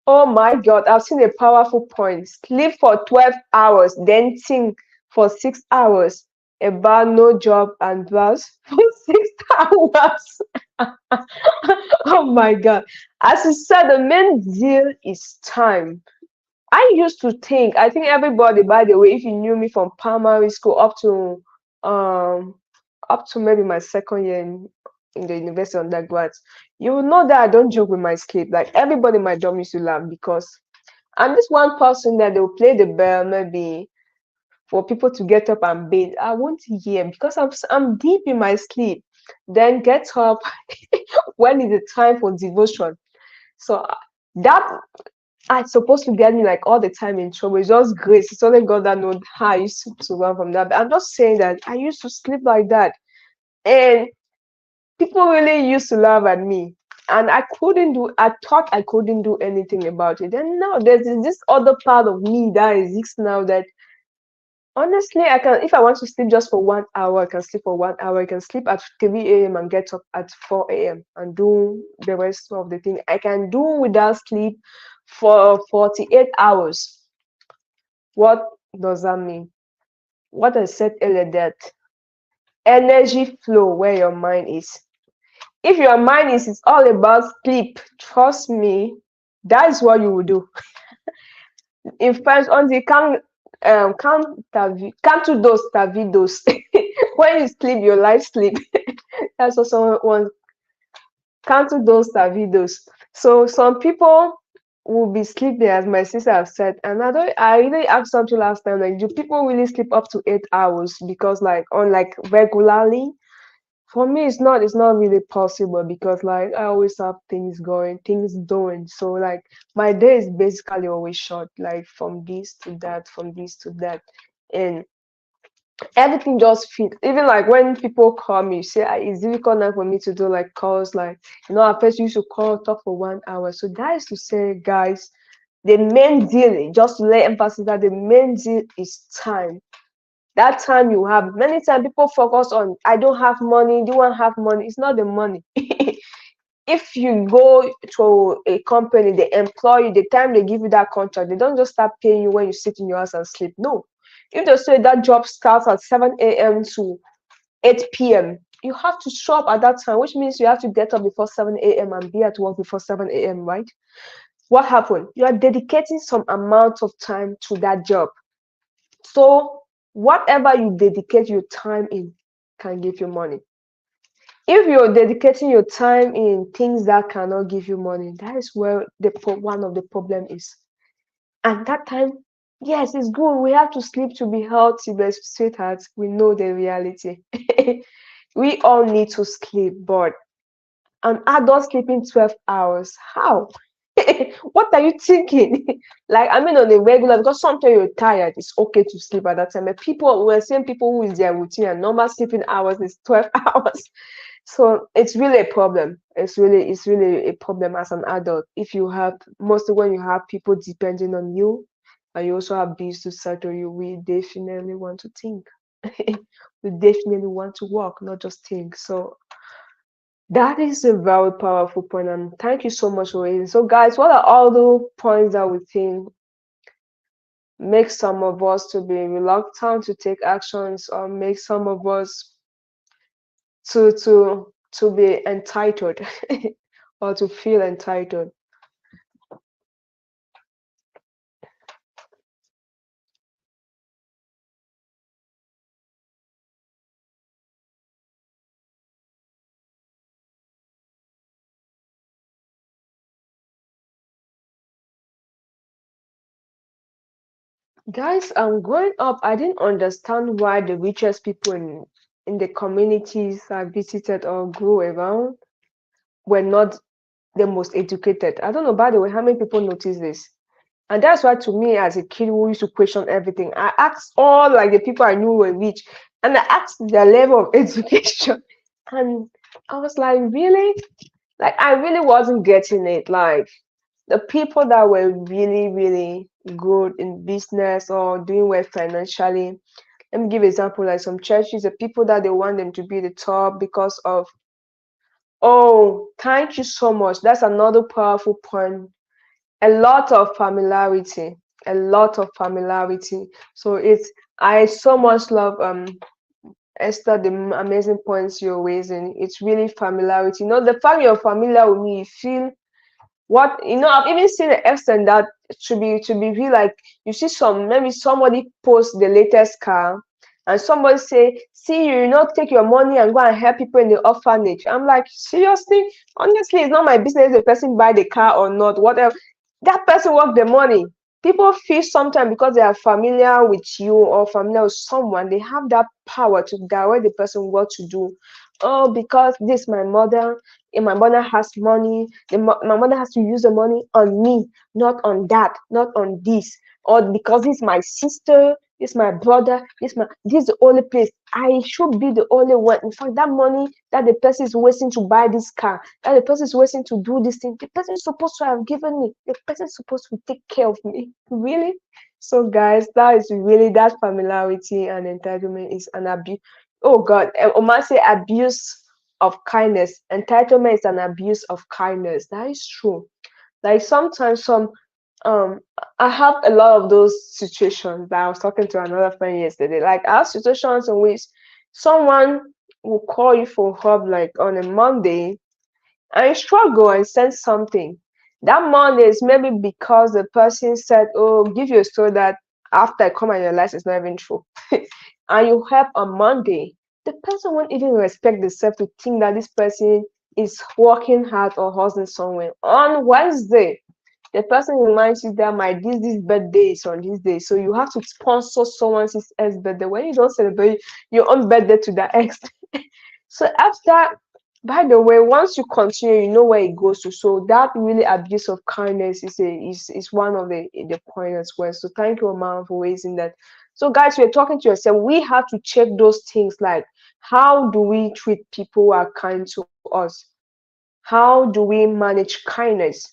Oh my God, I've seen a powerful point. Sleep for 12 hours, then think for 6 hours about no job and browse for 6 hours. Oh my God. As you said, the main deal is time. I used to think, I think everybody, by the way, if you knew me from primary school um up to maybe my second year in the university undergrad, you will know that I don't joke with my sleep. Like everybody in my dorm used to laugh because I'm this one person that they'll play the bell maybe for people to get up and bathe. I won't hear because I'm deep in my sleep. Then get up when is the time for devotion. So that it's supposed to get me like all the time in trouble. It's just grace. It's only God that knows how I used to run from that. But I'm just saying that I used to sleep like that. And people really used to laugh at me. And I thought I couldn't do anything about it. And now there's this other part of me that exists now that honestly, I can, if I want to sleep just for 1 hour, I can sleep for 1 hour. I can sleep at 3 a.m. and get up at 4 a.m. and do the rest of the thing. I can do without sleep for 48 hours. What does that mean? What I said earlier, that energy flow where your mind is. If your mind is all about sleep, trust me, That is what you will do. In French, on the canto dos ta vie dos. When you sleep, your life sleep. That's what someone wants. Canto dos ta vie dos. So some people will be sleeping, as my sister have said, and I really asked something last time, like, do people really sleep up to 8 hours? Because like on like regularly, for me it's not really possible, because like I always have things going, things doing. So like my day is basically always short, like from this to that, from this to that, and everything just fits. Even like when people call me, say, "Ah, it's difficult now for me to do like calls, like, at first you used to call, talk for 1 hour." So that is to say, guys, the main deal, just to lay emphasis that the main deal is time. That time you have. Many times people focus on, I don't have money, do I have money? It's not the money. If you go to a company, they employ you, the time they give you that contract, they don't just start paying you when you sit in your house and sleep. No. If they say that job starts at 7 a.m. to 8 p.m., you have to show up at that time, which means you have to get up before 7 a.m. and be at work before 7 a.m., right? What happened? You are dedicating some amount of time to that job. So whatever you dedicate your time in can give you money. If you're dedicating your time in things that cannot give you money, that is where one of the problem is. And that time, yes, it's good. We have to sleep to be healthy, but sweethearts, we know the reality. We all need to sleep, but an adult sleeping 12 hours, how? What are you thinking? Like, I mean, on a regular, because sometimes you're tired, it's okay to sleep at that time. But we're seeing people who is their routine and normal sleeping hours is 12 hours. So it's really a problem. It's really a problem as an adult. If you have, mostly when you have people depending on you, and you also have bills to settle, you we definitely want to think. We definitely want to work, not just think. So that is a very powerful point, and thank you so much for raising. So, guys, what are all the points that we think make some of us to be reluctant to take actions, or make some of us to be entitled or to feel entitled? Guys, growing up, I didn't understand why the richest people in the communities I visited or grew around were not the most educated. I don't know, by the way, how many people notice this? And that's why, to me, as a kid who used to question everything, I asked all like the people I knew were rich, and I asked their level of education. And I was like, really? Like, I really wasn't getting it. Like, the people that were really, really good in business or doing well financially. Let me give an example, like some churches, the people that they want them to be the top because of, oh, thank you so much. That's another powerful point. A lot of familiarity, a lot of familiarity. So it's, I so much love Esther, the amazing points you're raising. It's really familiarity. The fact you're familiar with me, you feel what, I've even seen the extent that to be real, like, you see maybe somebody post the latest car, and somebody say, see, you not take your money and go and help people in the orphanage. I'm like, seriously? Honestly, it's not my business if the person buy the car or not, whatever. That person work the money. People feel sometimes because they are familiar with you or familiar with someone, they have that power to direct the person what to do. Oh, because this my mother, and my mother has money, my mother has to use the money on me, not on that, not on this. Or because this is my sister, this is my brother, this is the only place I should be the only one. In fact, that money that the person is wasting to buy this car, that the person is wasting to do this thing, the person is supposed to have given me. The person is supposed to take care of me. Really? So, guys, that is really, that familiarity and entitlement is an abuse. Oh God, Omar say abuse of kindness. Entitlement is an abuse of kindness. That is true. Like, sometimes um I have a lot of those situations that I was talking to another friend yesterday. Like, I have situations in which someone will call you for help like on a Monday, and you struggle and send something. That Monday is maybe because the person said, oh, give you a story that after I come and realize it's not even true. And you help on Monday, the person won't even respect themselves to think that this person is working hard or hustling somewhere. On Wednesday, the person reminds you that my this birthday is on this day, so you have to sponsor someone's ex birthday when you don't celebrate your own birthday to the ex. So after, by the way, once you continue, you know where it goes to. So that really abuse of kindness is one of the point as well. So thank you, Mom, for raising that. So guys, we're talking to yourself. We have to check those things like how do we treat people who are kind to us? How do we manage kindness?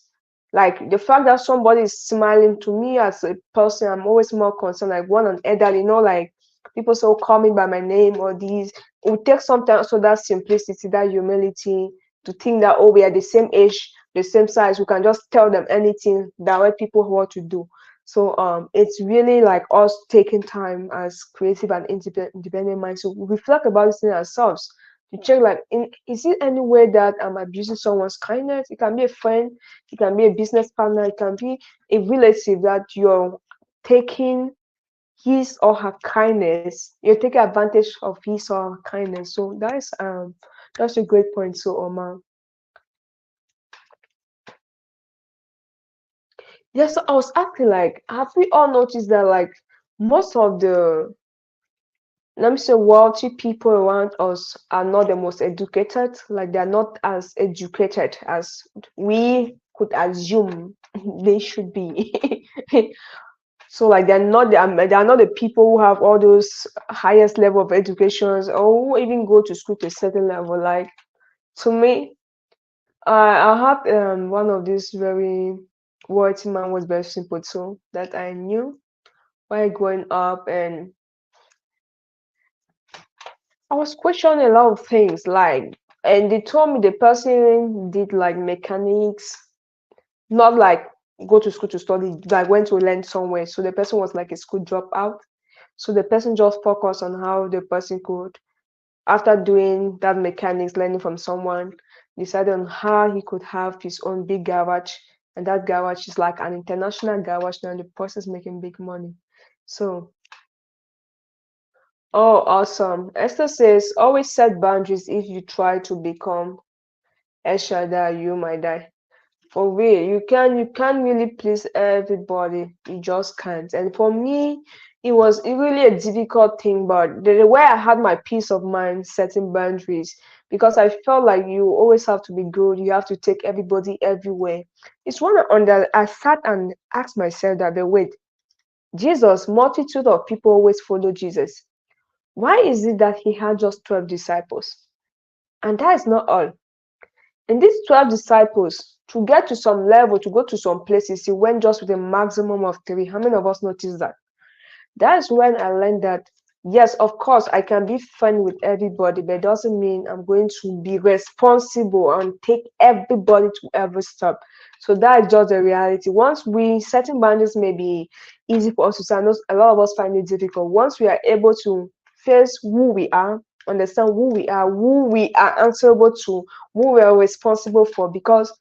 Like the fact that somebody is smiling to me as a person, I'm always more concerned. Like one on elderly, like people so call me by my name or these. It would take sometimes so that simplicity, that humility to think that oh, we are the same age, the same size, we can just tell them anything that way people what to do. So it's really like us taking time as creative and independent minds to reflect about this thing ourselves, to check like is it any way that I'm abusing someone's kindness? It can be a friend, it can be a business partner, it can be a relative that you're taking his or her kindness, you're taking advantage of his or her kindness. So that's a great point. So Omar. Yes, so I was asking like, have we all noticed that like most of the, let me say, wealthy people around us are not the most educated, like they're not as educated as we could assume they should be. So like they're not the people who have all those highest level of educations or who even go to school to a certain level. Like to me, I had one of these very wealthy man was very simple too that I knew while growing up, and I was questioning a lot of things, like, and they told me the person did like mechanics, not like go to school to study, like went to learn somewhere. So the person was like a school dropout. So the person just focused on how the person could, after doing that mechanics, learning from someone, decided on how he could have his own big garage. And that garage is like an international garage now. The person is making big money. So, oh, awesome. Esther says, always set boundaries if you try to become El Shaddai, you might die. For real, you can't really please everybody. You just can't. And for me, it was really a difficult thing, but the way I had my peace of mind setting boundaries, because I felt like you always have to be good, you have to take everybody everywhere. It's one on that I sat and asked myself that, but wait, Jesus, multitude of people always follow Jesus. Why is it that he had just 12 disciples? And that is not all. And these 12 disciples, to get to some level, to go to some places, he went just with a maximum of three. How many of us noticed that? That's when I learned that, yes, of course, I can be friend with everybody, but it doesn't mean I'm going to be responsible and take everybody to every step. So that is just the reality. Once we, setting boundaries may be easy for us to say, I know a lot of us find it difficult. Once we are able to face who we are, understand who we are answerable to, who we are responsible for, because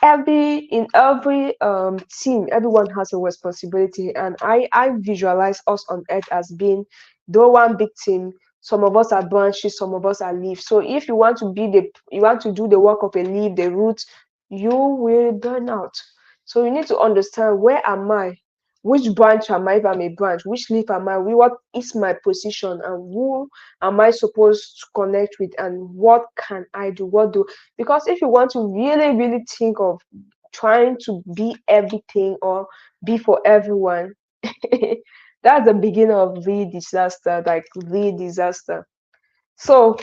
every team, everyone has a responsibility, and I visualize us on earth as being though one big team. Some of us are branches, some of us are leaves. So if you want to be the, you want to do the work of a leaf, the roots, you will burn out. So you need to understand, where am I, which branch am I, if I'm a branch, which leaf am I, what is my position, and who am I supposed to connect with, and what can I do, what do, because if you want to really think of trying to be everything or be for everyone, that's the beginning of the disaster, like the disaster. So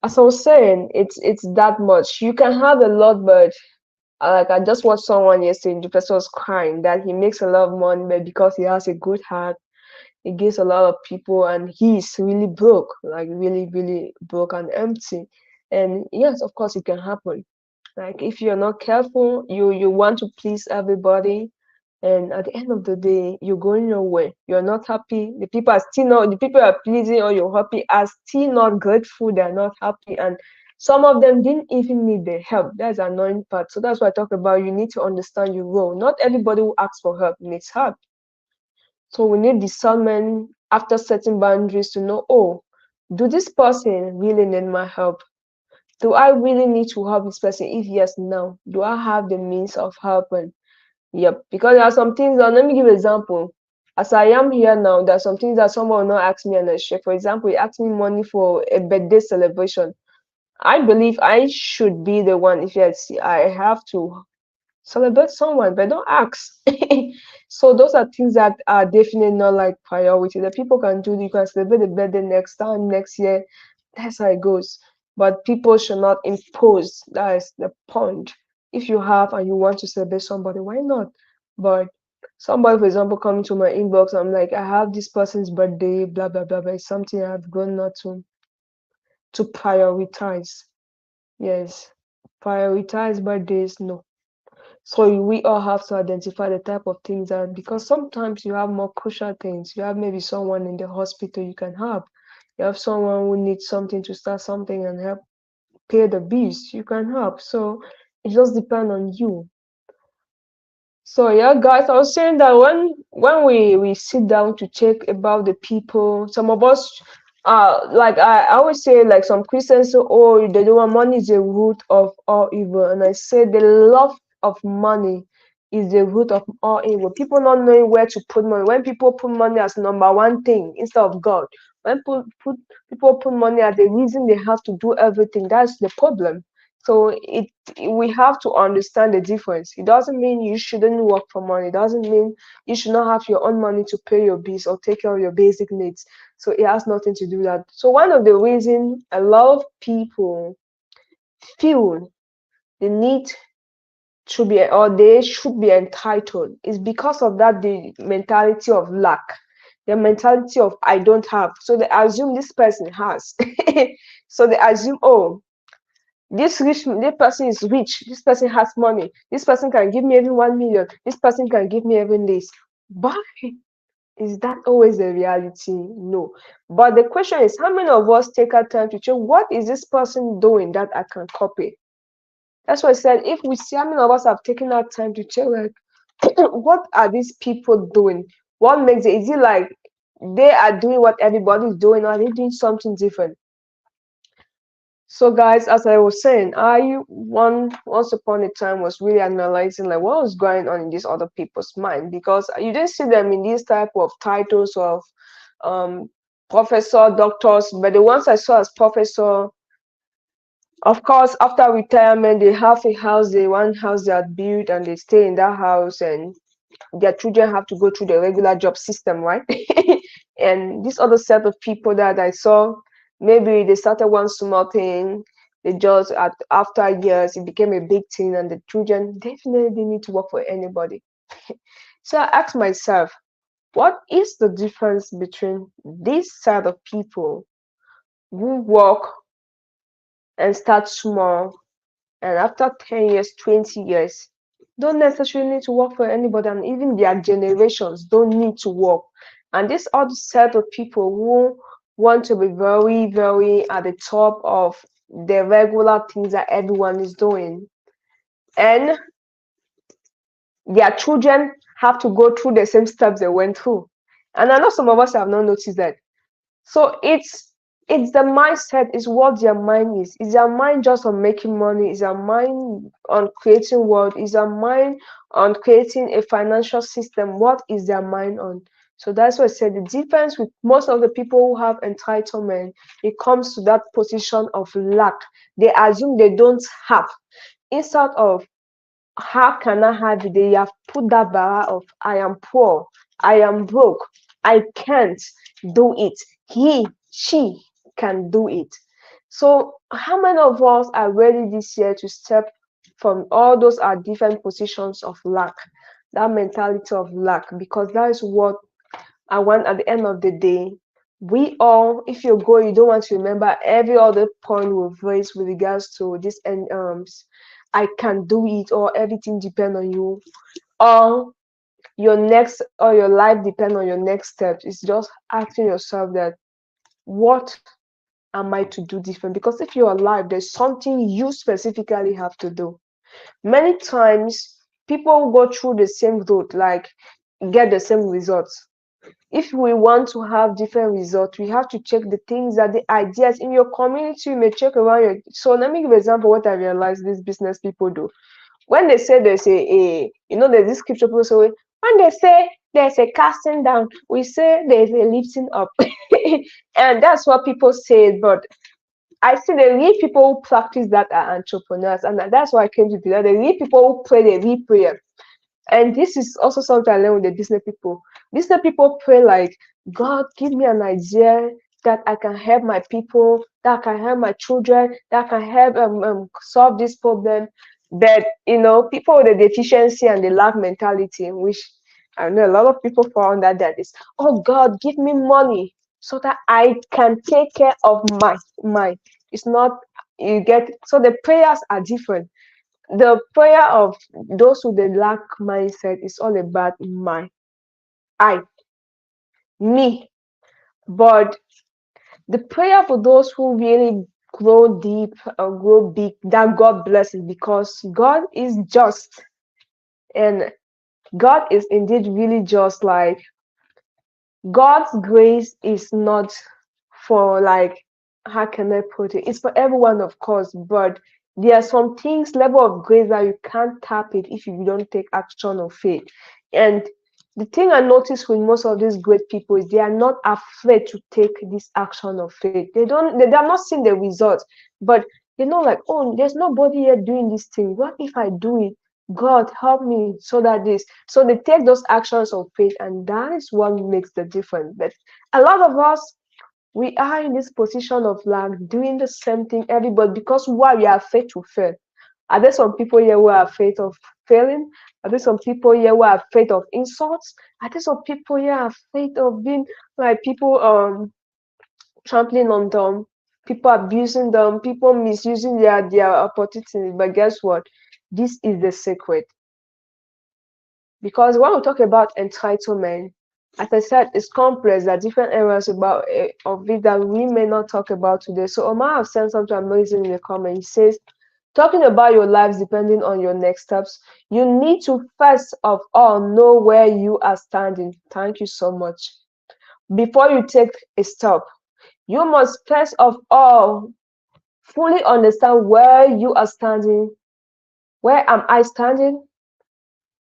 as I was saying, it's that much. You can have a lot, but like I just watched someone yesterday, the person was crying that he makes a lot of money, but because he has a good heart, he gives a lot of people, and he's really broke, like really broke and empty. And yes, of course, it can happen. Like if you're not careful, you want to please everybody, and at the end of the day, you're going nowhere. You're not happy. The people are still not. The people are pleasing or you're happy are still not grateful. They're not happy, and Some of them didn't even need the help. That's the annoying part. So that's why I talk about you need to understand your role. Not everybody who asks for help needs help. So we need discernment after setting boundaries to know, oh, do this person really need my help? Do I really need to help this person? If yes, now, do I have the means of helping? Yep. Because there are some things that, let me give an example. As I am here now, there are some things that someone will not ask me and I share. For example, he asked me money for a birthday celebration. I believe I should be the one. If yes, I have to celebrate someone, but don't ask. So those are things that are definitely not like priority. The people can do, you can celebrate the birthday next time, next year. That's how it goes. But people should not impose. That is the point. If you have and you want to celebrate somebody, why not? But somebody, for example, coming to my inbox, I'm like, I have this person's birthday, blah blah blah, but it's something I've gone not to prioritize. Yes. Prioritize birthdays, no. So we all have to identify the type of things that, because sometimes you have more crucial things. You have maybe someone in the hospital you can help. You have someone who needs something to start something and help pay the bills. You can help. So it just depends on you. So yeah, guys, I was saying that when we sit down to check about the people, some of us like I always say, like some Christians say, oh, they don't want money is the root of all evil, and I say the love of money is the root of all evil. People not knowing where to put money. When people put money as number one thing instead of God, when people put money as the reason they have to do everything, that's the problem. So we have to understand the difference. It doesn't mean you shouldn't work for money. It doesn't mean you should not have your own money to pay your bills or take care of your basic needs. So it has nothing to do with that. So one of the reasons a lot of people feel the need to be, or they should be entitled, is because of that the mentality of lack, the mentality of I don't have. So they assume this person has. So they assume, oh, this person is rich, this person has money, this person can give me even 1 million, this person can give me even this. But is that always the reality? No. But the question is, how many of us take our time to check what is this person doing that I can copy? That's why I said, if we see how many of us have taken our time to check, like, what are these people doing? What makes it? Is it like they are doing what everybody's doing, or are they doing something different? So guys, as I was saying, I once upon a time was really analyzing like what was going on in these other people's mind, because you didn't see them in these type of titles of um professor, doctors, but the ones I saw as professor, of course, after retirement, they have a house, they one house they had built and they stay in that house, and their children have to go through the regular job system, right? And this other set of people that I saw, maybe they started one small thing, they just after years it became a big thing, and the children definitely didn't need to work for anybody. So I asked myself, what is the difference between this set of people who work and start small, and after 10 years, 20 years, don't necessarily need to work for anybody, and even their generations don't need to work. And this other set of people who want to be very, very at the top of the regular things that everyone is doing, and their children have to go through the same steps they went through. And I know some of us have not noticed that. So it's the mindset, is what their mind is their mind just on making money, is their mind on creating wealth, is their mind on creating a financial system, what is their mind on? So that's why I said the difference with most of the people who have entitlement, it comes to that position of lack. They assume they don't have, instead of how can I have it? They have put that barrier of I am poor, I am broke, I can't do it. She can do it. So how many of us are ready this year to step from all those are different positions of lack, that mentality of lack? Because that is what I want at the end of the day. We all, if you go, you don't want to remember every other point we've raised with regards to this and I can do it, or everything depend on you, or your next, or your life depend on your next steps. It's just asking yourself that what am I to do different? Because if you're alive, there's something you specifically have to do. Many times, people go through the same route, like get the same results. If we want to have different results, we have to check the things that the ideas in your community. You may check around your. So let me give an example. What I realized these business people do when they say there's there's this scripture people say when they say there's a casting down, we say there's a lifting up, and that's what people say. But I see the real people who practice that are entrepreneurs, and that's why I came to do that. The real people who pray the real prayer. And this is also something I learned with the Disney people. Disney people pray like, God, give me an idea that I can help my people, that I can help my children, that I can help solve this problem. But people with the deficiency and the lack mentality, which I know a lot of people fall under that is, oh God, give me money so that I can take care of my. It's not you get so the prayers are different. The prayer of those with the lack mindset is all about I, me. But the prayer for those who really grow deep or grow big, that God blesses because God is just. And God is indeed really just. Like, God's grace is not for, like, how can I put it? It's for everyone, of course, but there are some things, level of grace that you can't tap it if you don't take action of faith. And the thing I notice with most of these great people is they are not afraid to take this action of faith. They are not seeing the results, but they know, like, oh, there's nobody here doing this thing. What if I do it? God help me so that this. So they take those actions of faith, and that is what makes the difference. But a lot of us, we are in this position of like doing the same thing, everybody, because why we are afraid to fail. Are there some people here who are afraid of failing? Are there some people here who are afraid of insults? Are there some people here afraid of being like people trampling on them, people abusing them, people misusing their opportunities? But guess what? This is the secret. Because when we talk about entitlement, as I said, it's complex. There are different areas about of it that we may not talk about today. So Omar have sent something amazing in the comment. He says, talking about your lives depending on your next steps, you need to first of all know where you are standing. Thank you so much. Before you take a step, you must first of all fully understand where you are standing. Where am I standing?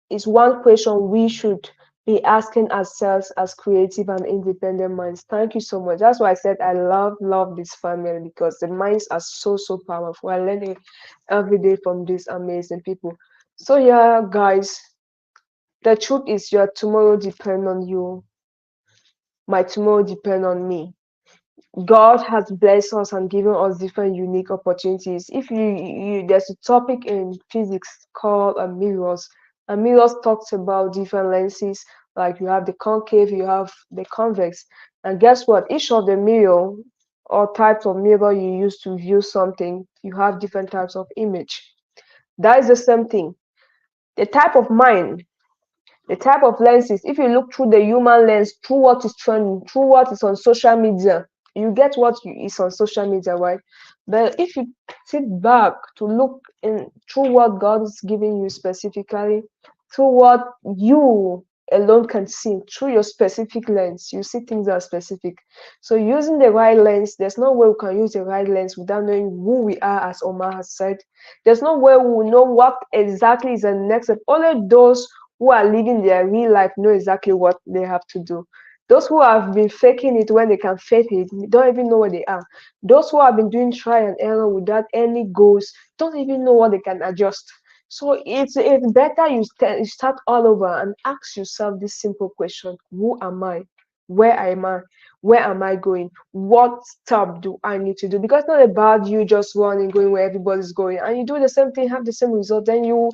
Is one question we should be asking ourselves as creative and independent minds. Thank you so much. That's why I said I love this family, because the minds are so powerful. I'm learning every day from these amazing people. So yeah, guys, the truth is your tomorrow depends on you. My tomorrow depends on me. God has blessed us and given us different unique opportunities. If there's a topic in physics called mirrors, and mirrors talks about different lenses. Like you have the concave, you have the convex, and guess what? Each of the mirror or types of mirror you use to view something, you have different types of image. That is the same thing. The type of mind, the type of lenses, if you look through the human lens, through what is trending, through what is on social media, you get what is on social media, right? But if you sit back to look in through what God is giving you specifically, through what you alone can see, through your specific lens, you see things that are specific. So using the right lens, there's no way we can use the right lens without knowing who we are, as Omar has said. There's no way we will know what exactly is the next step. Only those who are living their real life know exactly what they have to do. Those who have been faking it when they can fake it don't even know where they are. Those who have been doing try and error without any goals don't even know what they can adjust. So it's better you start all over and ask yourself this simple question: who am I? Where am I? Where am I going? What step do I need to do? Because it's not about you just running, going where everybody's going, and you do the same thing, have the same result. Then you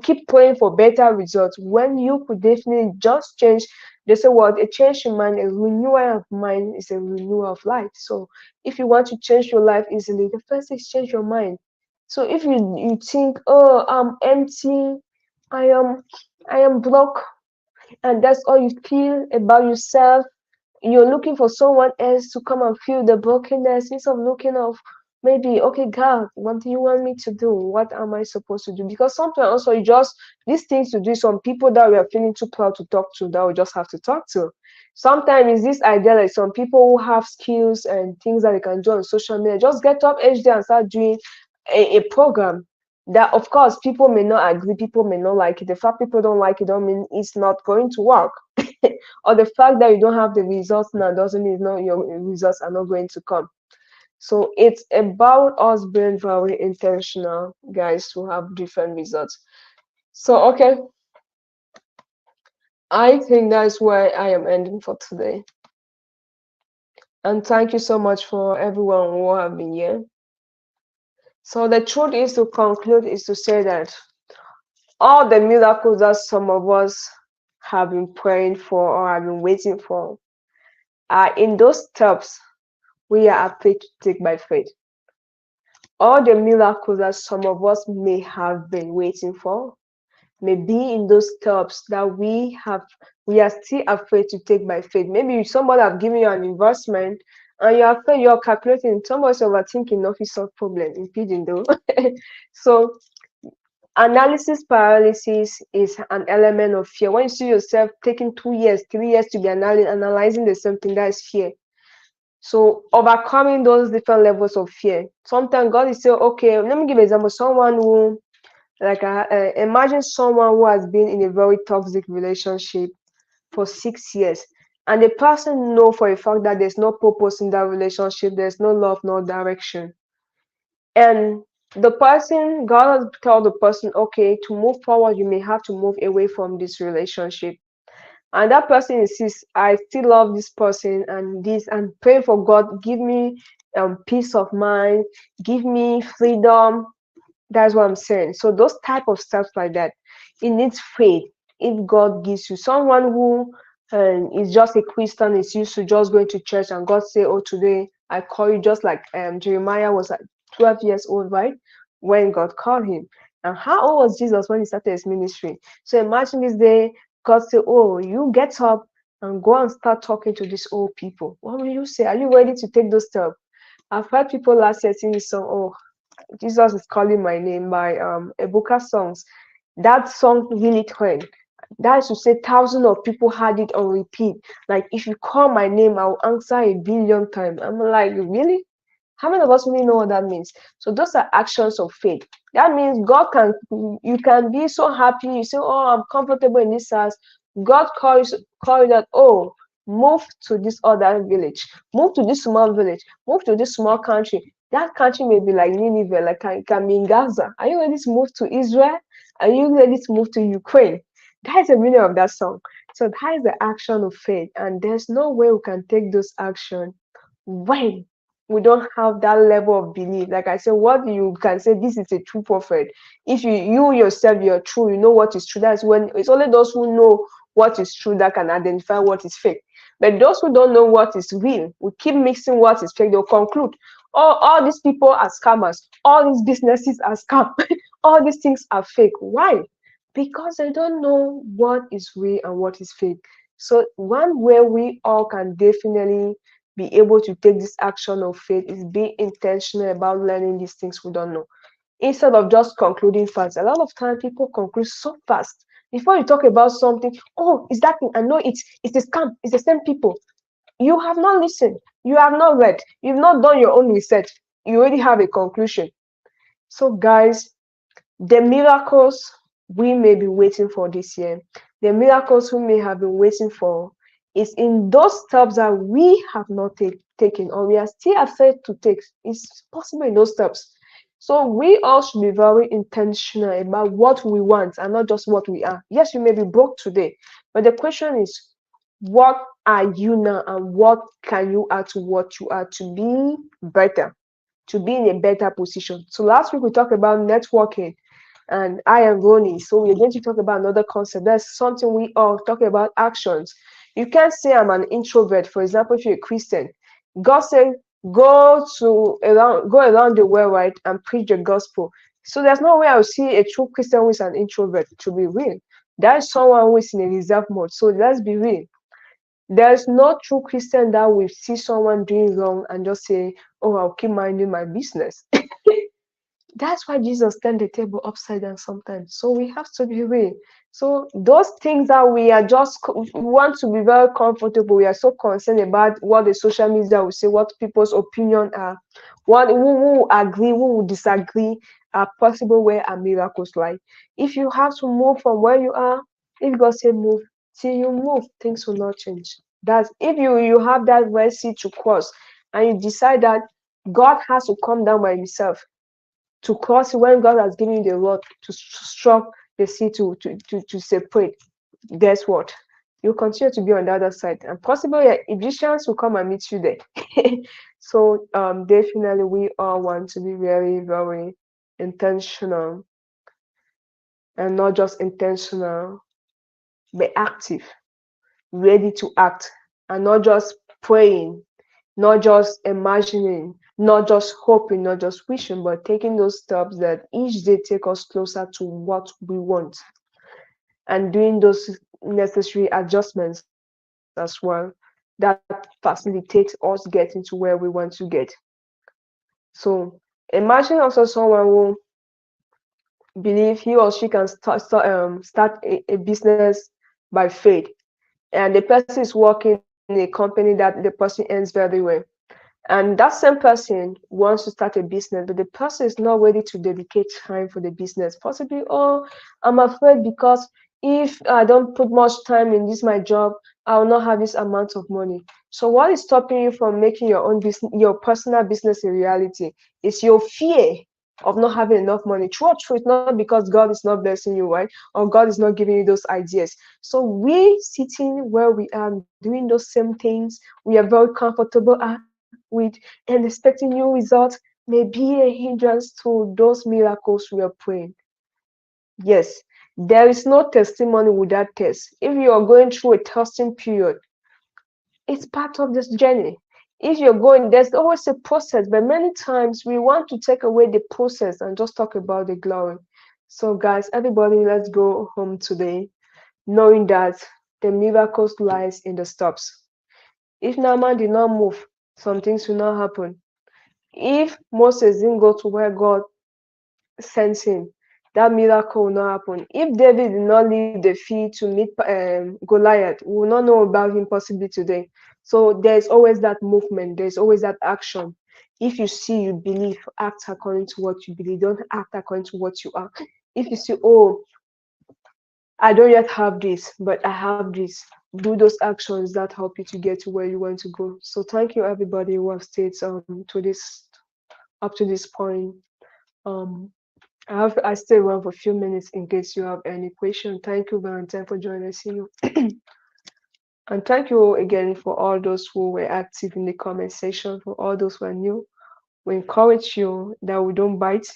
keep praying for better results when you could definitely just change. They say what a change in mind, a renewal of mind is a renewal of life. So if you want to change your life easily, the first is change your mind. So if you think, oh, I'm empty, I am I am broke, and that's all you feel about yourself, You're looking for someone else to come and feel the brokenness instead of looking of maybe, okay, God, what do you want me to do? What am I supposed to do? Because sometimes also you just these things to do some people that we are feeling too proud to talk to that we just have to talk to. Sometimes it's this idea like some people who have skills and things that they can do on social media just get up HD and start doing a program that of course people may not agree, people may not like it. The fact people don't like it don't mean it's not going to work. Or the fact that you don't have the results now doesn't mean no, your results are not going to come. So it's about us being very intentional, guys, to have different results. So okay, I think that's where I am ending for today. And thank you so much for everyone who have been here. So the truth is to conclude is to say that all the miracles that some of us have been praying for or have been waiting for are in those steps we are afraid to take by faith. All the miracles that some of us may have been waiting for may be in those steps that we are still afraid to take by faith. Maybe somebody have given you an investment and you're afraid, you're calculating, somebody's overthinking of his solve problem, impeding though. So analysis paralysis is an element of fear. When you see yourself taking 2 years, 3 years to be analyzing the same thing, that is fear. So overcoming those different levels of fear. Sometimes God is saying, okay, let me give an example. Someone who, like, imagine someone who has been in a very toxic relationship for 6 years, and the person know for a fact that there's no purpose in that relationship, there's no love, no direction. And the person, God has told the person, okay, to move forward, you may have to move away from this relationship. And that person insists, I still love this person and this, and pray for God, give me peace of mind, give me freedom. That's what I'm saying. So those type of stuff like that, it needs faith. If God gives you someone who is just a Christian, is used to just going to church, and God say, oh, today I call you, just like Jeremiah was like 12 years old, right, when God called him. And how old was Jesus when he started his ministry? So imagine this day God say, oh, you get up and go and start talking to these old people. What will you say? Are you ready to take those steps? I've heard people last year sing this song, oh, Jesus is calling my name, by Ebuka songs. That song really trend. That is to say, thousands of people had it on repeat. Like, if you call my name, I'll answer 1 billion times. I'm like, really? How many of us really know what that means? So those are actions of faith. That means God can, you can be so happy. You say, oh, I'm comfortable in this house. God call you that, oh, move to this other village, move to this small village, move to this small country. That country may be like Nineveh, like can be in Gaza. Are you ready to move to Israel? Are you ready to move to Ukraine? That is the meaning of that song. So that is the action of faith. And there's no way we can take those actions when we don't have that level of belief. Like I said, what you can say, this is a true prophet. If you yourself, you're true, you know what is true. That's when it's only those who know what is true that can identify what is fake. But those who don't know what is real, we keep mixing what is fake, they'll conclude, oh, all these people are scammers, all these businesses are scam, all these things are fake. Why? Because they don't know what is real and what is fake. So one way we all can definitely be able to take this action of faith is be intentional about learning these things we don't know, instead of just concluding fast. A lot of time people conclude so fast before you talk about something. Oh, is that thing? I know it's a scam, it's the same people. You have not listened, you have not read, you've not done your own research, you already have a conclusion. So guys, the miracles we may be waiting for this year, the miracles we may have been waiting for, is in those steps that we have not taken, or we are still afraid to take. It's possible in those steps. So we all should be very intentional about what we want and not just what we are. Yes, you may be broke today, but the question is, what are you now and what can you add to what you are to be better, to be in a better position? So last week we talked about networking, and I am Ronnie. So we're going to talk about another concept. That's something we all talk about, actions. You can't say I'm an introvert. For example, if you're a Christian, God said, go around the world, right, and preach the gospel. So there's no way I'll see a true Christian who is an introvert, to be real. That is someone who is in a reserve mode. So let's be real. There's no true Christian that will see someone doing wrong and just say, "Oh, I'll keep minding my business." That's why Jesus turned the table upside down sometimes. So we have to be real. So those things that we are just we want to be very comfortable, we are so concerned about what the social media will say, what people's opinion are, what who will agree, who will disagree, are possible where are miracles like. If you have to move from where you are, if God say move, till you move, things will not change. That's if you have that Red Sea to cross and you decide that God has to come down by himself to cross when God has given you the rod to struck the sea to separate. Guess what? You continue to be on the other side, and possibly Egyptians will come and meet you there. So definitely we all want to be very, very intentional, and not just intentional, but active, ready to act, and not just praying, not just imagining, not just hoping, not just wishing, but taking those steps that each day take us closer to what we want, and doing those necessary adjustments as well that facilitates us getting to where we want to get. So imagine also someone who believe he or she can start a business by faith, and the person is working in a company that the person earns very well. And that same person wants to start a business, but the person is not ready to dedicate time for the business. Possibly, oh, I'm afraid because if I don't put much time in this my job, I will not have this amount of money. So what is stopping you from making your own business, your personal business a reality? Is your fear of not having enough money. True or true, it's not because God is not blessing you, right? Or God is not giving you those ideas. So we sitting where we are doing those same things, we are very comfortable with and expecting new results may be a hindrance to those miracles we are praying. Yes, there is no testimony without test. If you are going through a testing period, it's part of this journey. If you're going, there's always a process, but many times we want to take away the process and just talk about the glory. So, guys, everybody, let's go home today knowing that the miracles lies in the steps. If Naaman did not move, some things will not happen. If Moses didn't go to where God sent him, that miracle will not happen. If David did not leave the field to meet Goliath, we will not know about him possibly today. So there's always that movement, there's always that action. If you see, you believe, act according to what you believe. Don't act according to what you are. If you see, oh, I don't yet have this, but I have this. Do those actions that help you to get to where you want to go. So thank you everybody who have stayed to this up to this point. Um I stay around for a few minutes in case you have any question. Thank you, Valentine, for joining us. See you. And thank you again for all those who were active in the comment section, for all those who are new. We encourage you that we don't bite.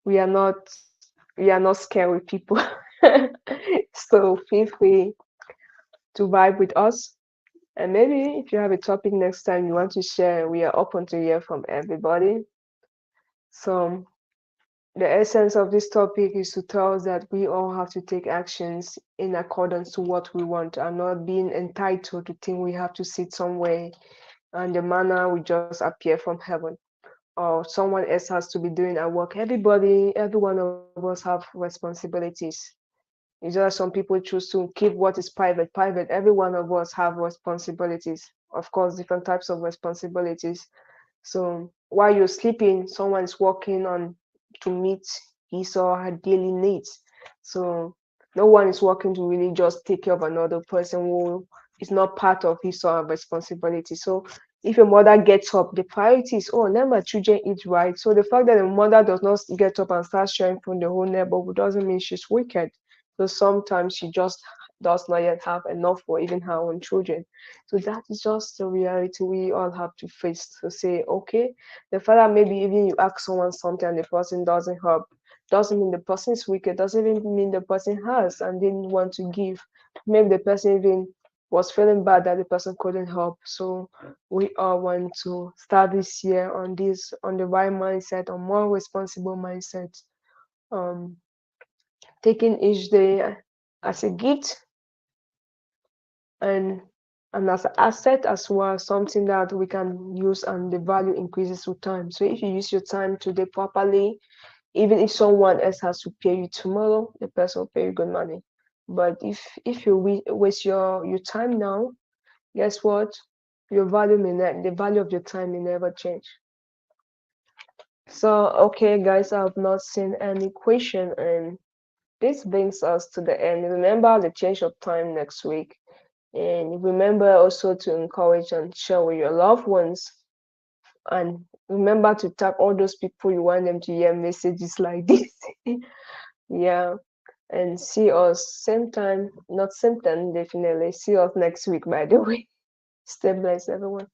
We are not we are not scared with people. So feel free to vibe with us. And maybe if you have a topic next time you want to share, we are open to hear from everybody. So the essence of this topic is to tell us that we all have to take actions in accordance to what we want and not being entitled to think we have to sit somewhere and the manna will just appear from heaven or someone else has to be doing our work. Every one of us have responsibilities. It's just some people choose to keep what is private. Every one of us have responsibilities. Of course, different types of responsibilities. So while you're sleeping, someone is working on to meet his or her daily needs. So no one is working to really just take care of another person who is not part of his or her responsibility. So if your mother gets up, the priority is, oh, let my children eat right. So the fact that the mother does not get up and start sharing from the whole neighborhood doesn't mean she's wicked. So sometimes she just does not yet have enough for even her own children. So that is just the reality we all have to face to say, okay, the fact that maybe even you ask someone something and the person doesn't help, doesn't mean the person is wicked, doesn't even mean the person has and didn't want to give. Maybe the person even was feeling bad that the person couldn't help. So we all want to start this year on the right mindset, on more responsible mindset. Um, taking each day as a gift and and as an asset as well, something that we can use and the value increases with time. So if you use your time today properly, even if someone else has to pay you tomorrow, the person will pay you good money. But if you waste your time now, guess what? Your value the value of your time may never change. So okay, guys, I have not seen any question, and this brings us to the end. Remember the change of time next week. And remember also to encourage and share with your loved ones. And remember to tag all those people you want them to hear messages like this. Yeah. And see us same time, not same time, definitely. See us next week, by the way. Stay blessed, everyone.